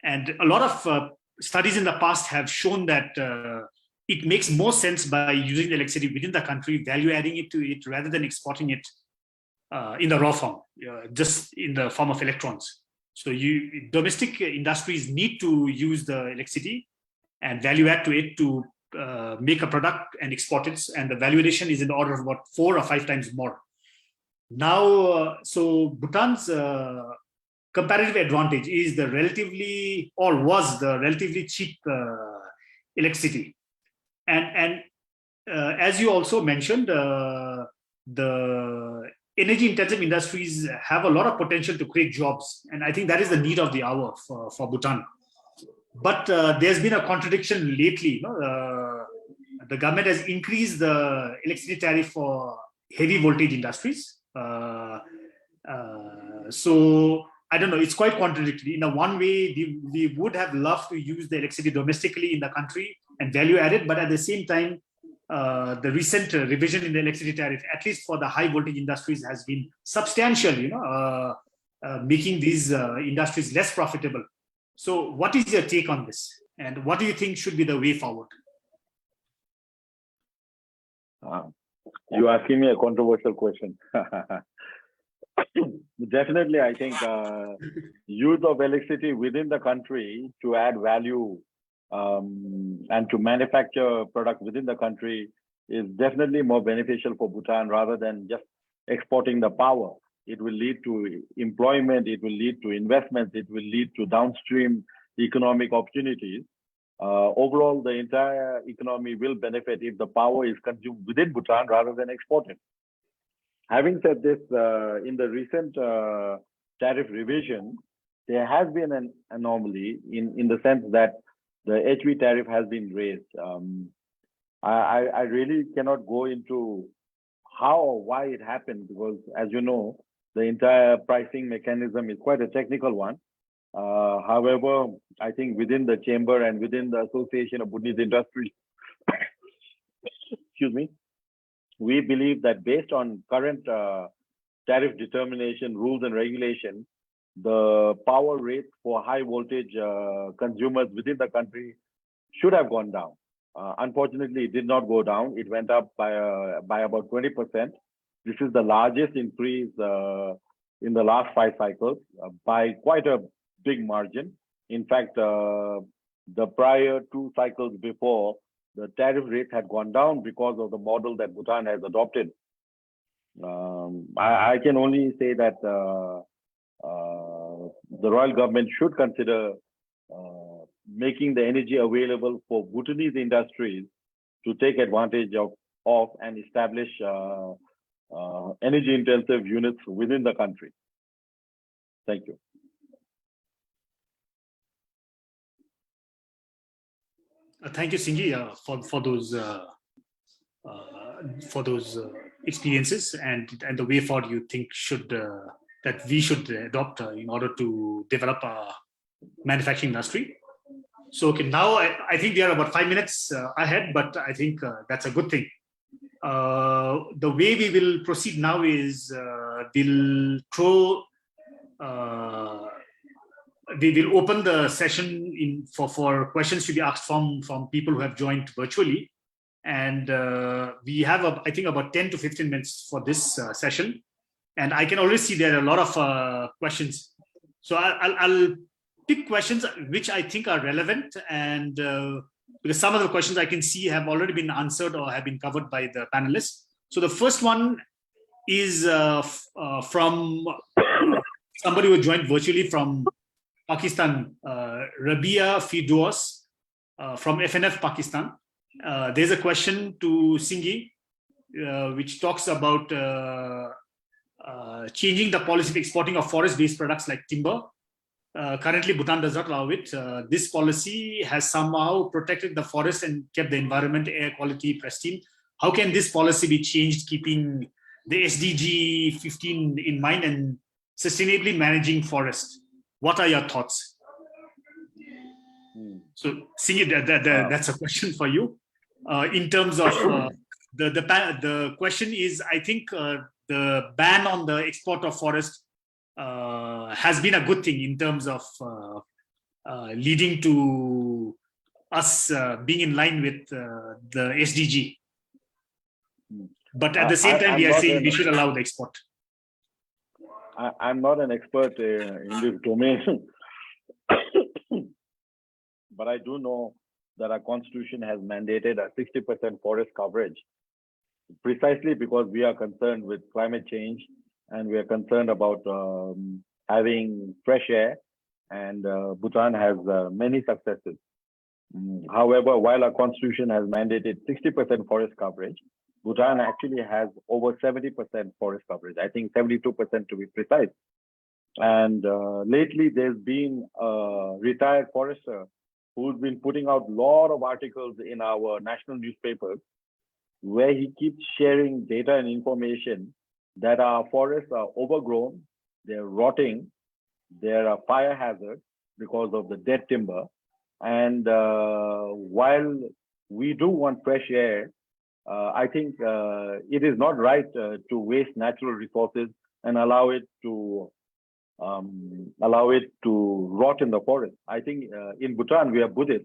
And a lot of studies in the past have shown that it makes more sense by using the electricity within the country, value adding it to it rather than exporting it in the raw form, just in the form of electrons. So domestic industries need to use the electricity and value add to it to make a product and export it. And the value addition is in the order of about 4 or 5 times more. Now, so Bhutan's comparative advantage is the relatively, or was the relatively cheap electricity. And as you also mentioned, the energy intensive industries have a lot of potential to create jobs. And I think that is the need of the hour for Bhutan. But there's been a contradiction lately. The government has increased the electricity tariff for heavy voltage industries. So I don't know, it's quite contradictory. In a one way, we would have loved to use the electricity domestically in the country and value added, but at the same time, the recent revision in the electricity tariff, at least for the high voltage industries, has been substantial, making these industries less profitable. So what is your take on this? And what do you think should be the way forward? You're asking me a controversial question. Definitely, I think use of electricity within the country to add value and to manufacture products within the country is definitely more beneficial for Bhutan rather than just exporting the power. It will lead to employment, it will lead to investments, it will lead to downstream economic opportunities. Overall, the entire economy will benefit if the power is consumed within Bhutan rather than exported. Having said this, in the recent tariff revision, there has been an anomaly in the sense that the HV tariff has been raised. I really cannot go into how or why it happened because, as you know, the entire pricing mechanism is quite a technical one. However, I think within the chamber and within the Association of Bhutanese Industries, excuse me, we believe that based on current tariff determination rules and regulations, the power rates for high voltage consumers within the country should have gone down. Unfortunately, it did not go down. It went up by about 20%. This is the largest increase in the last 5 cycles by quite a big margin. In fact, the prior 2 cycles before, the tariff rate had gone down because of the model that Bhutan has adopted. I can only say that the royal government should consider making the energy available for Bhutanese industries to take advantage of and establish energy intensive units within the country. Thank you. Thank you, Singhi, for those experiences and the way forward you think that we should adopt in order to develop our manufacturing industry. So okay, now I think we are about 5 minutes ahead, but I think that's a good thing. The way we will proceed now is we will open the session for questions to be asked from people who have joined virtually, and we have I think about 10 to 15 minutes for this session, and I can already see there are a lot of questions. So I'll pick questions which I think are relevant, and because some of the questions I can see have already been answered or have been covered by the panelists. So the first one is from somebody who joined virtually from Pakistan, Rabia Fidos from FNF Pakistan. There's a question to Singhi, which talks about changing the policy of exporting of forest-based products like timber. Currently, Bhutan does not allow it. This policy has somehow protected the forest and kept the environment, air quality pristine. How can this policy be changed, keeping the SDG 15 in mind and sustainably managing forest? What are your thoughts? So, Singhi, that's a question for you. In terms of the question is, I think the ban on the export of forest has been a good thing in terms of leading to us being in line with the SDG. But at the same time, we are saying we should allow the export. I'm not an expert in this domain, but I do know that our constitution has mandated a 60% forest coverage, precisely because we are concerned with climate change and we are concerned about having fresh air, and Bhutan has many successes. However, while our constitution has mandated 60% forest coverage, Bhutan actually has over 70% forest coverage. I think 72% to be precise. And lately, there's been a retired forester who's been putting out a lot of articles in our national newspapers, where he keeps sharing data and information that our forests are overgrown, they're rotting, they're a fire hazard because of the dead timber. And while we do want fresh air, I think it is not right to waste natural resources and allow it to rot in the forest. I think in Bhutan we are Buddhist,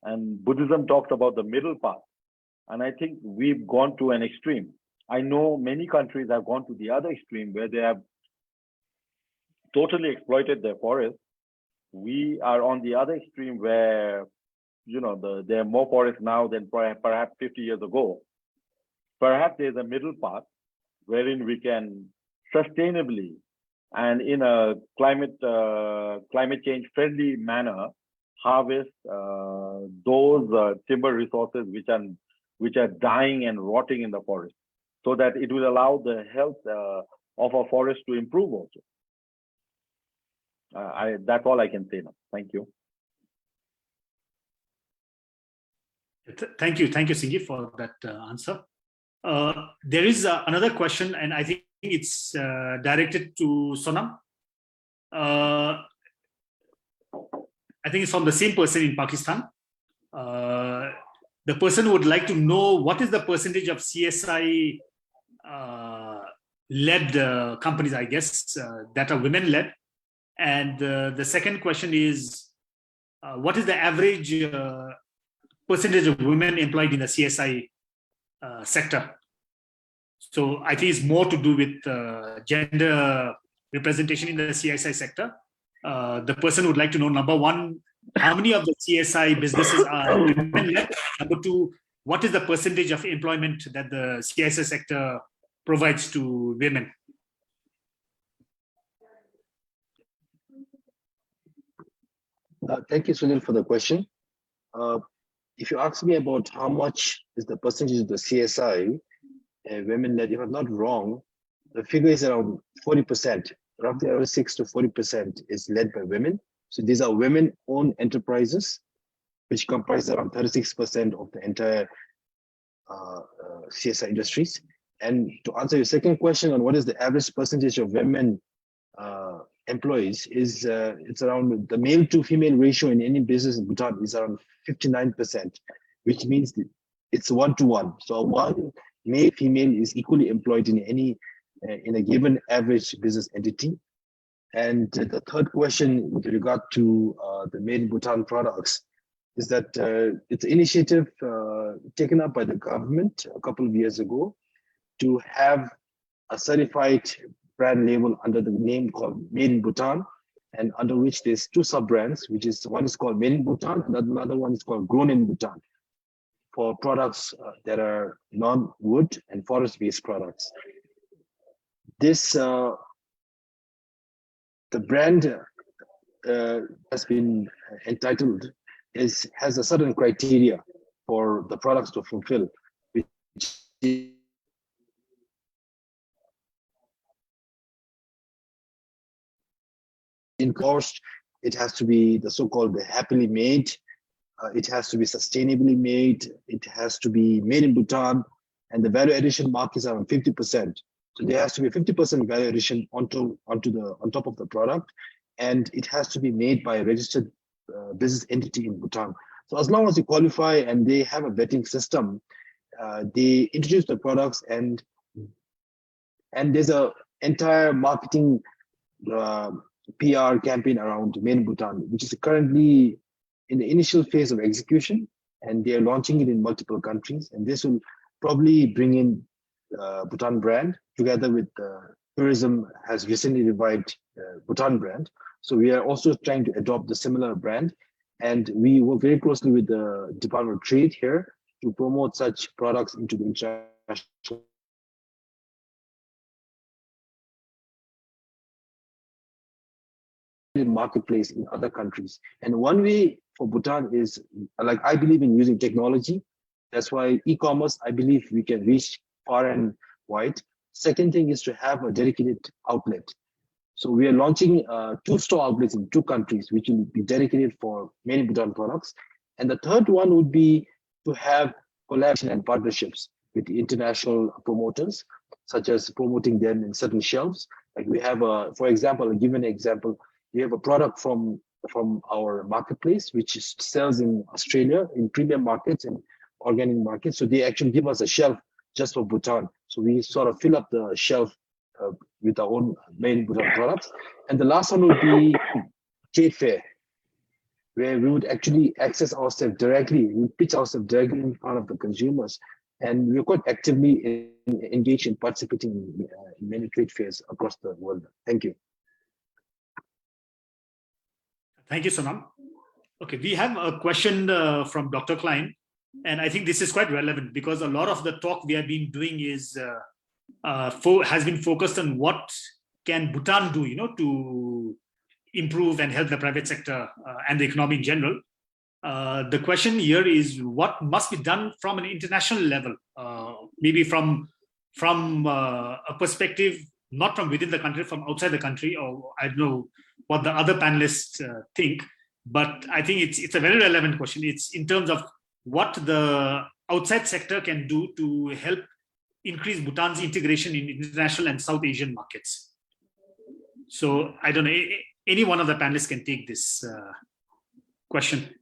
and Buddhism talks about the middle path. And I think we've gone to an extreme. I know many countries have gone to the other extreme where they have totally exploited their forests. We are on the other extreme where, you know, there are more forests now than perhaps 50 years ago. Perhaps there's a middle path wherein we can sustainably and in a climate change friendly manner harvest those timber resources which are dying and rotting in the forest, so that it will allow the health of our forest to improve also. That's all I can say now. Thank you. Thank you, Singhi, for that answer. There is another question, and I think it's directed to Sonam. I think it's from the same person in Pakistan. The person would like to know what is the percentage of CSI led companies, I guess, that are women led. And the second question is, what is the average percentage of women employed in the CSI sector? So I think it's more to do with gender representation in the CSI sector. The person would like to know, number one, how many of the CSI businesses are women-led? Number two, what is the percentage of employment that the CSI sector provides to women? Thank you, Sunil, for the question. If you ask me about how much is the percentage of the CSI women-led, if I'm not wrong, the figure is around 40%, roughly around 6 to 40% is led by women. So these are women-owned enterprises. which comprise around 36% of the entire CSI industries. And to answer your second question on what is the average percentage of women employees, is it's around the male to female ratio in any business in Bhutan is around 59%, which means it's 1-to-1. So one male female is equally employed in any in a given average business entity. And the third question with regard to the made in Bhutan products is that it's an initiative taken up by the government a couple of years ago to have a certified brand label under the name called Made in Bhutan, and under which there's two sub-brands, which is one is called Made in Bhutan, and another one is called Grown in Bhutan, for products that are non-wood and forest-based products. This the brand has been entitled has a certain criteria for the products to fulfill, which in cost, it has to be the so-called happily made, it has to be sustainably made, it has to be made in Bhutan, and the value addition mark is around 50%. So there has to be 50% value addition on top of the product, and it has to be made by a registered business entity in Bhutan. So as long as you qualify and they have a vetting system, they introduce the products, and there's a entire marketing PR campaign around Made in Bhutan, which is currently in the initial phase of execution, and they are launching it in multiple countries. And this will probably bring in Bhutan brand together with tourism has recently revived Bhutan brand. So we are also trying to adopt the similar brand, and we work very closely with the Department of Trade here to promote such products into the international marketplace in other countries. And one way for Bhutan is, like, I believe in using technology. That's why e-commerce, I believe we can reach far and wide. Second thing is to have a dedicated outlet. So we are launching 2 store outlets in 2 countries, which will be dedicated for many Bhutan products. And the third one would be to have collaboration and partnerships with the international promoters, such as promoting them in certain shelves. Like we have for example, I'll give an example. We have a product from our marketplace, which sells in Australia in premium markets and organic markets. So they actually give us a shelf just for Bhutan. So we sort of fill up the shelf with our own main Bhutan products. And the last one would be trade fair, where we would actually access ourselves directly, we pitch ourselves directly in front of the consumers. And we're quite actively engaged in participating in many trade fairs across the world. Thank you. Thank you, Sonam. Okay, we have a question from Dr. Klein, and I think this is quite relevant because a lot of the talk we have been doing is has been focused on what can Bhutan do, to improve and help the private sector and the economy in general. The question here is what must be done from an international level, maybe from a perspective not from within the country, from outside the country, or I don't know what the other panelists think, but I think it's a very relevant question. It's in terms of what the outside sector can do to help increase Bhutan's integration in international and South Asian markets. So I don't know, any one of the panelists can take this question.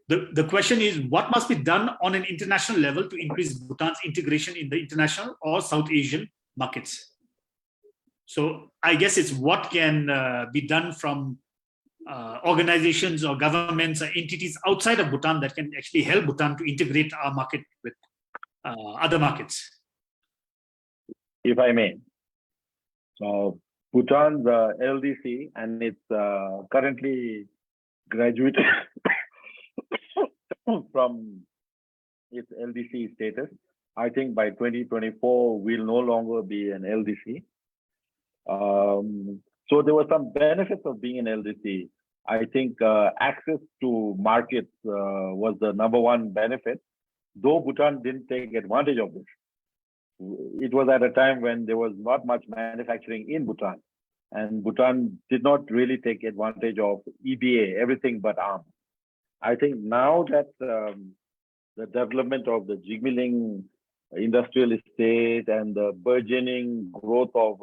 The question is, what must be done on an international level to increase Bhutan's integration in the international or South Asian markets? So I guess it's what can be done from organizations or governments or entities outside of Bhutan that can actually help Bhutan to integrate our market with other markets. If I may. So Bhutan's LDC, and it's currently graduated from its LDC status. I think by 2024, we'll no longer be an LDC. So there were some benefits of being an LDC. I think access to markets was the #1 benefit, though Bhutan didn't take advantage of this. It was at a time when there was not much manufacturing in Bhutan. and Bhutan did not really take advantage of EBA, everything but arms. I think now that the development of the Jigmeling industrial estate and the burgeoning growth of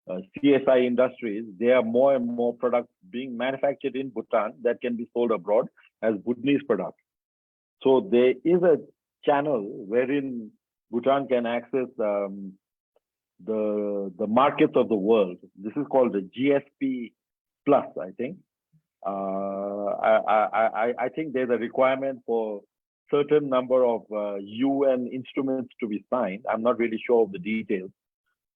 CSI industries, there are more and more products being manufactured in Bhutan that can be sold abroad as Bhutanese products. So there is a channel wherein Bhutan can access the markets of the world. This is called the GSP Plus, I think. I think there's a requirement for certain number of UN instruments to be signed. I'm not really sure of the details,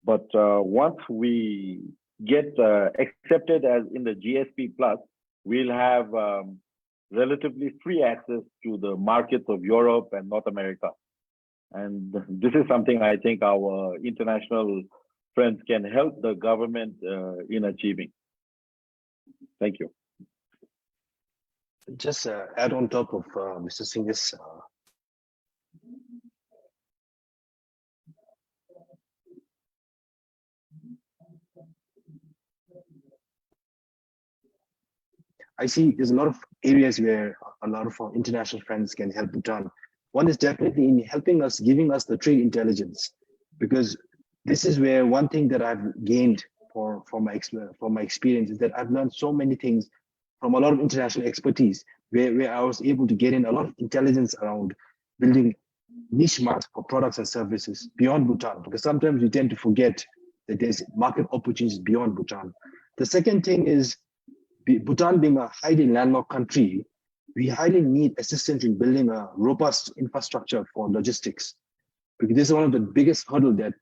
but once we get accepted as in the GSP Plus, we'll have relatively free access to the markets of Europe and North America. And this is something I think our international friends can help the government in achieving. Thank you. Just add on top of Mr. Singh's I see there's a lot of areas where a lot of our international friends can help Bhutan. One is definitely in helping us, giving us the trade intelligence, because this is where one thing that I've gained from my experience is that I've learned so many things from a lot of international expertise, where I was able to get in a lot of intelligence around building niche markets for products and services beyond Bhutan, because sometimes we tend to forget that there's market opportunities beyond Bhutan. The second thing is, Bhutan being a highly landlocked country, we highly need assistance in building a robust infrastructure for logistics, because this is one of the biggest hurdles that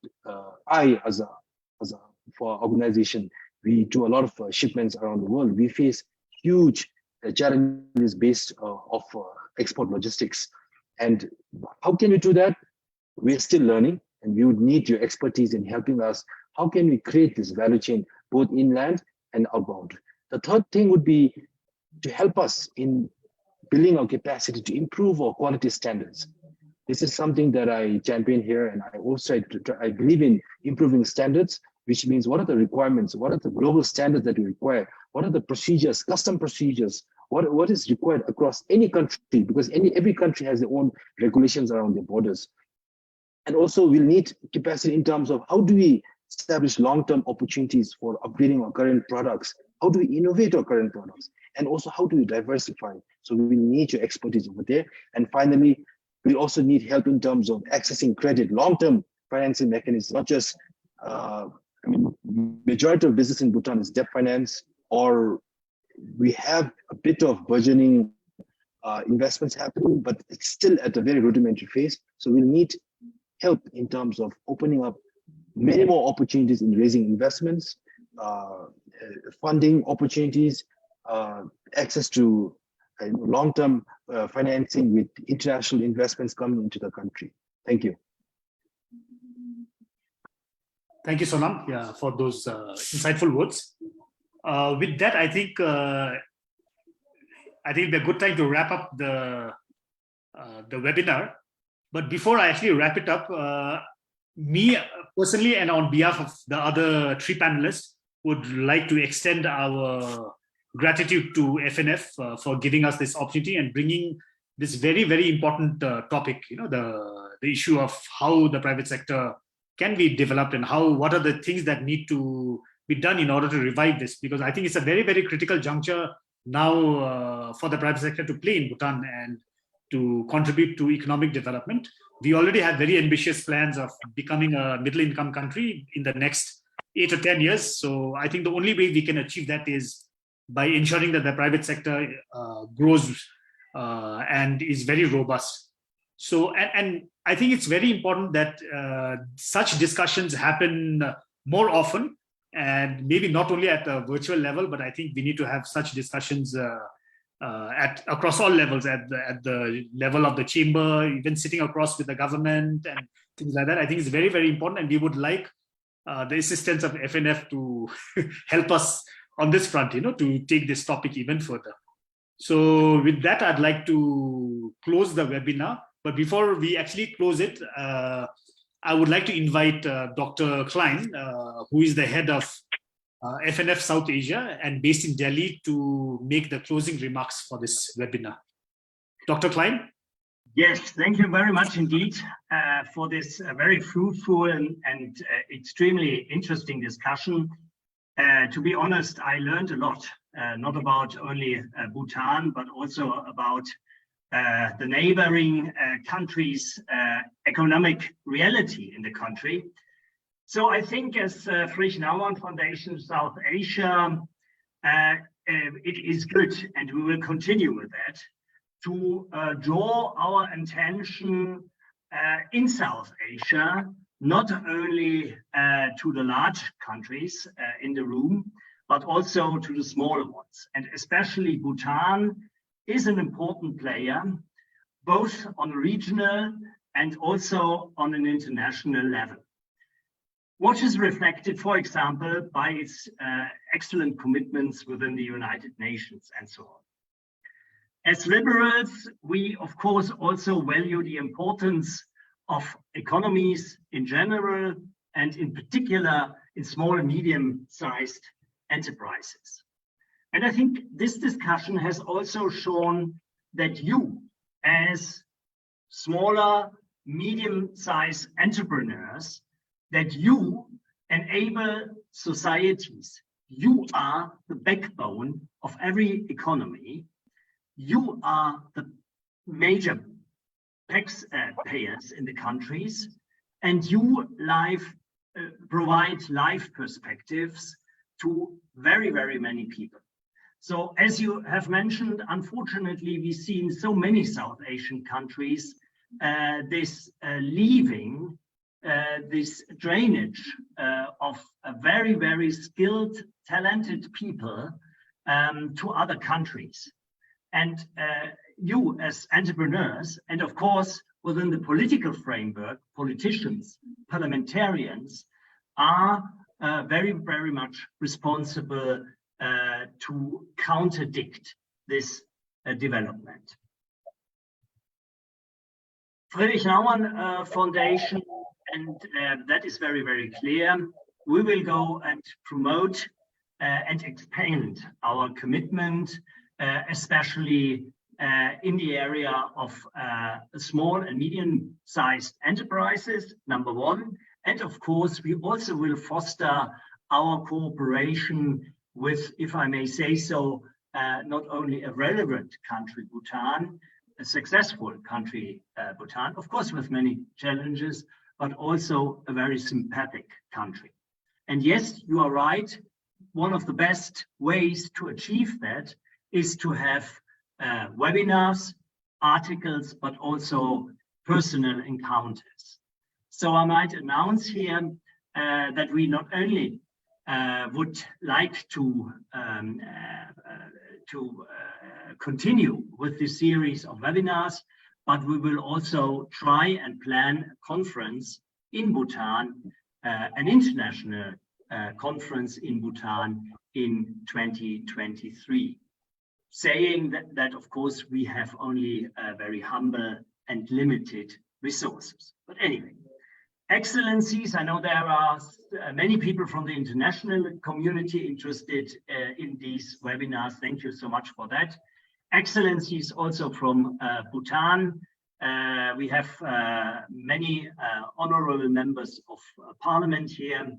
for our organization, we do a lot of shipments around the world. We face huge challenges based of export logistics. And how can we do that? We're still learning, and we would need your expertise in helping us. How can we create this value chain, both inland and outbound? The third thing would be to help us in building our capacity to improve our quality standards. This is something that I champion here, and I believe in improving standards, which means what are the requirements, what are the global standards that we require, what are the procedures, custom procedures, what is required across any country, because every country has their own regulations around their borders. And also we'll need capacity in terms of how do we establish long-term opportunities for upgrading our current products, how do we innovate our current products, and also how do we diversify. So we need your expertise over there. And finally, we also need help in terms of accessing credit, long-term financing mechanisms, not just, majority of business in Bhutan is debt finance, or we have a bit of burgeoning investments happening, but it's still at a very rudimentary phase. So we'll need help in terms of opening up many more opportunities in raising investments, funding opportunities, access to long-term financing with international investments coming into the country. Thank you. Thank you, Sonam, for those insightful words. With that, I think it'd be a good time to wrap up the webinar. But before I actually wrap it up, me personally and on behalf of the other three panelists would like to extend our gratitude to FNF for giving us this opportunity and bringing this very, very important topic, the issue of how the private sector can be developed and what are the things that need to be done in order to revive this, because I think it's a very, very critical juncture now for the private sector to play in Bhutan and to contribute to economic development. We already have very ambitious plans of becoming a middle-income country in the next 8 or 10 years. So I think the only way we can achieve that is by ensuring that the private sector grows and is very robust. So, and I think it's very important that such discussions happen more often, and maybe not only at a virtual level, but I think we need to have such discussions across all levels, at the level of the chamber, even sitting across with the government and things like that. I think it's very, very important, and we would like the assistance of FNF to help us on this front, to take this topic even further. So with that, I'd like to close the webinar. But before we actually close it, I would like to invite Dr. Klein, who is the head of FNF South Asia, and based in Delhi to make the closing remarks for this webinar. Dr. Klein? Yes, thank you very much indeed for this very fruitful and extremely interesting discussion. To be honest, I learned a lot, not about only Bhutan, but also about the neighboring countries' economic reality in the country. So I think as Friedrich Naumann Foundation South Asia, it is good, and we will continue with that, to draw our attention in South Asia, not only to the large countries in the room, but also to the smaller ones. And especially Bhutan is an important player, both on a regional and also on an international level. What is reflected, for example, by its excellent commitments within the United Nations and so on. As liberals, we of course also value the importance of economies in general, and in particular in small and medium-sized enterprises. And I think this discussion has also shown that you, as smaller, medium-sized entrepreneurs, that you enable societies. You are the backbone of every economy. You are the major taxpayers in the countries, and you provide life perspectives to very, very many people. So as you have mentioned, unfortunately, we see in so many South Asian countries this leaving this drainage of very, very skilled, talented people to other countries. And you as entrepreneurs, and of course, within the political framework, politicians, parliamentarians are very, very much responsible to counterdict this development. Friedrich Naumann Foundation, and that is very, very clear. We will go and promote and expand our commitment, especially in the area of small and medium-sized enterprises, number one. And of course, we also will foster our cooperation with, if I may say so, not only a relevant country, Bhutan, a successful country, Bhutan, of course, with many challenges, but also a very sympathetic country. And yes, you are right. One of the best ways to achieve that is to have webinars, articles, but also personal encounters. So I might announce here that we not only would like to continue with this series of webinars, but we will also try and plan a conference in Bhutan, an international conference in Bhutan in 2023. Saying that of course, we have only very humble and limited resources. But anyway, excellencies, I know there are many people from the international community interested in these webinars. Thank you so much for that. Excellencies also from Bhutan. We have many honorable members of parliament here.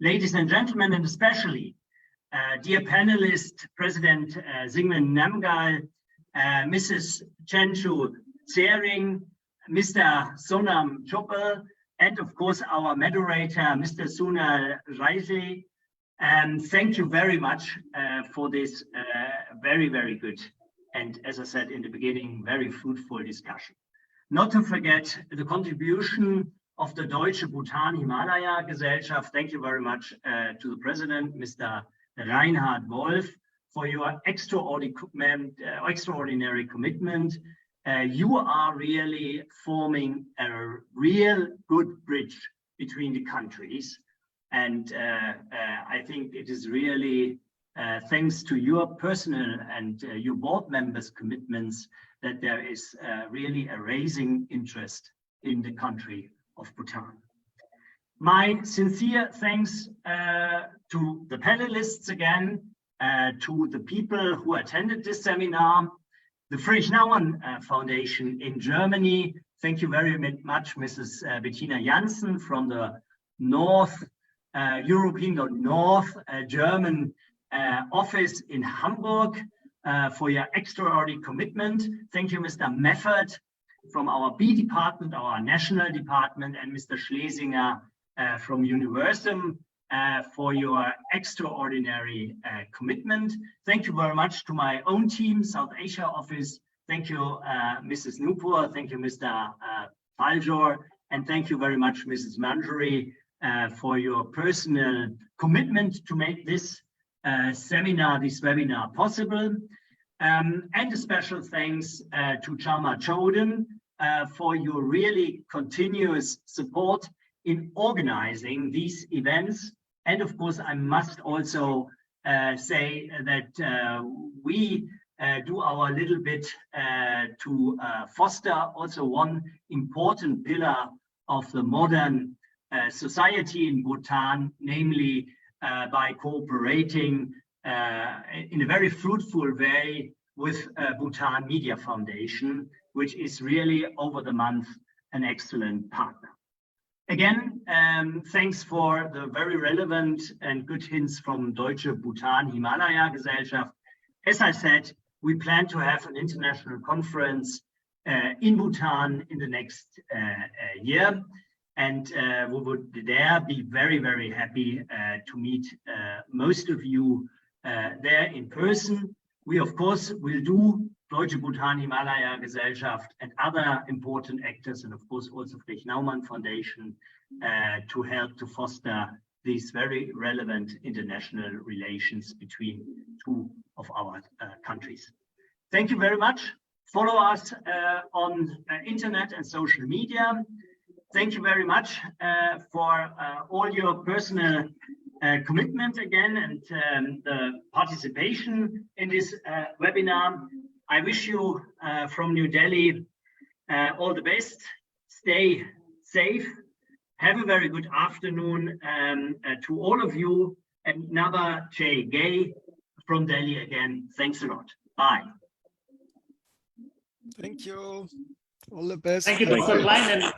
Ladies and gentlemen, and especially dear panelist, President Syngman Namgyal, Mrs. Chenchu Tsering, Mr. Sonam Chopal, and of course our moderator, Mr. Sunal Raisi. Thank you very much for this very, very good, and as I said in the beginning, very fruitful discussion. Not to forget the contribution of the Deutsche Bhutan Himalaya Gesellschaft. Thank you very much to the president, Mr. Reinhard Wolf, for your extraordinary commitment. You are really forming a real good bridge between the countries. And I think it is really thanks to your personal and your board members' commitments that there is really a rising interest in the country of Bhutan. My sincere thanks to the panelists again, to the people who attended this seminar, the Friedrich Naumann Foundation in Germany. Thank you very much, Mrs. Bettina Janssen from the North European or North German office in Hamburg for your extraordinary commitment. Thank you, Mr. Meffert from our B department, our national department, and Mr. Schlesinger from Universum for your extraordinary commitment. Thank you very much to my own team, South Asia office. Thank you, Mrs. Nupur. Thank you, Mr. Paljor. And thank you very much, Mrs. Manjari, for your personal commitment to make this webinar possible. And a special thanks to Chama Choden for your really continuous support in organizing these events. And of course, I must also say that we do our little bit to foster also one important pillar of the modern society in Bhutan, namely by cooperating in a very fruitful way with Bhutan Media Foundation, which is really over the month an excellent partner. Again, thanks for the very relevant and good hints from Deutsche Bhutan Himalaya Gesellschaft. As I said, we plan to have an international conference in Bhutan in the next year. And we would there be very, very happy to meet most of you there in person. We, of course, will do Deutsche Bhutan Himalaya Gesellschaft and other important actors, and of course also Friedrich Naumann Foundation, to help to foster these very relevant international relations between two of our countries. Thank you very much. Follow us on internet and social media. Thank you very much for all your personal commitment again and the participation in this webinar. I wish you from New Delhi all the best. Stay safe. Have a very good afternoon to all of you. And Nava Che Gay from Delhi again. Thanks a lot. Bye. Thank you. All the best. Thank you, Dr. Klein. And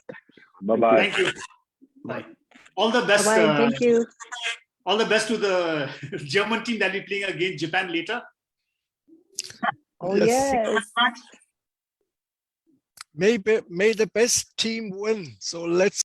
Bye-bye. thank you. Bye. All the best. Bye. Thank you. All the best to the German team that will be playing against Japan later. Oh, Yes. yes. May the best team win. So let's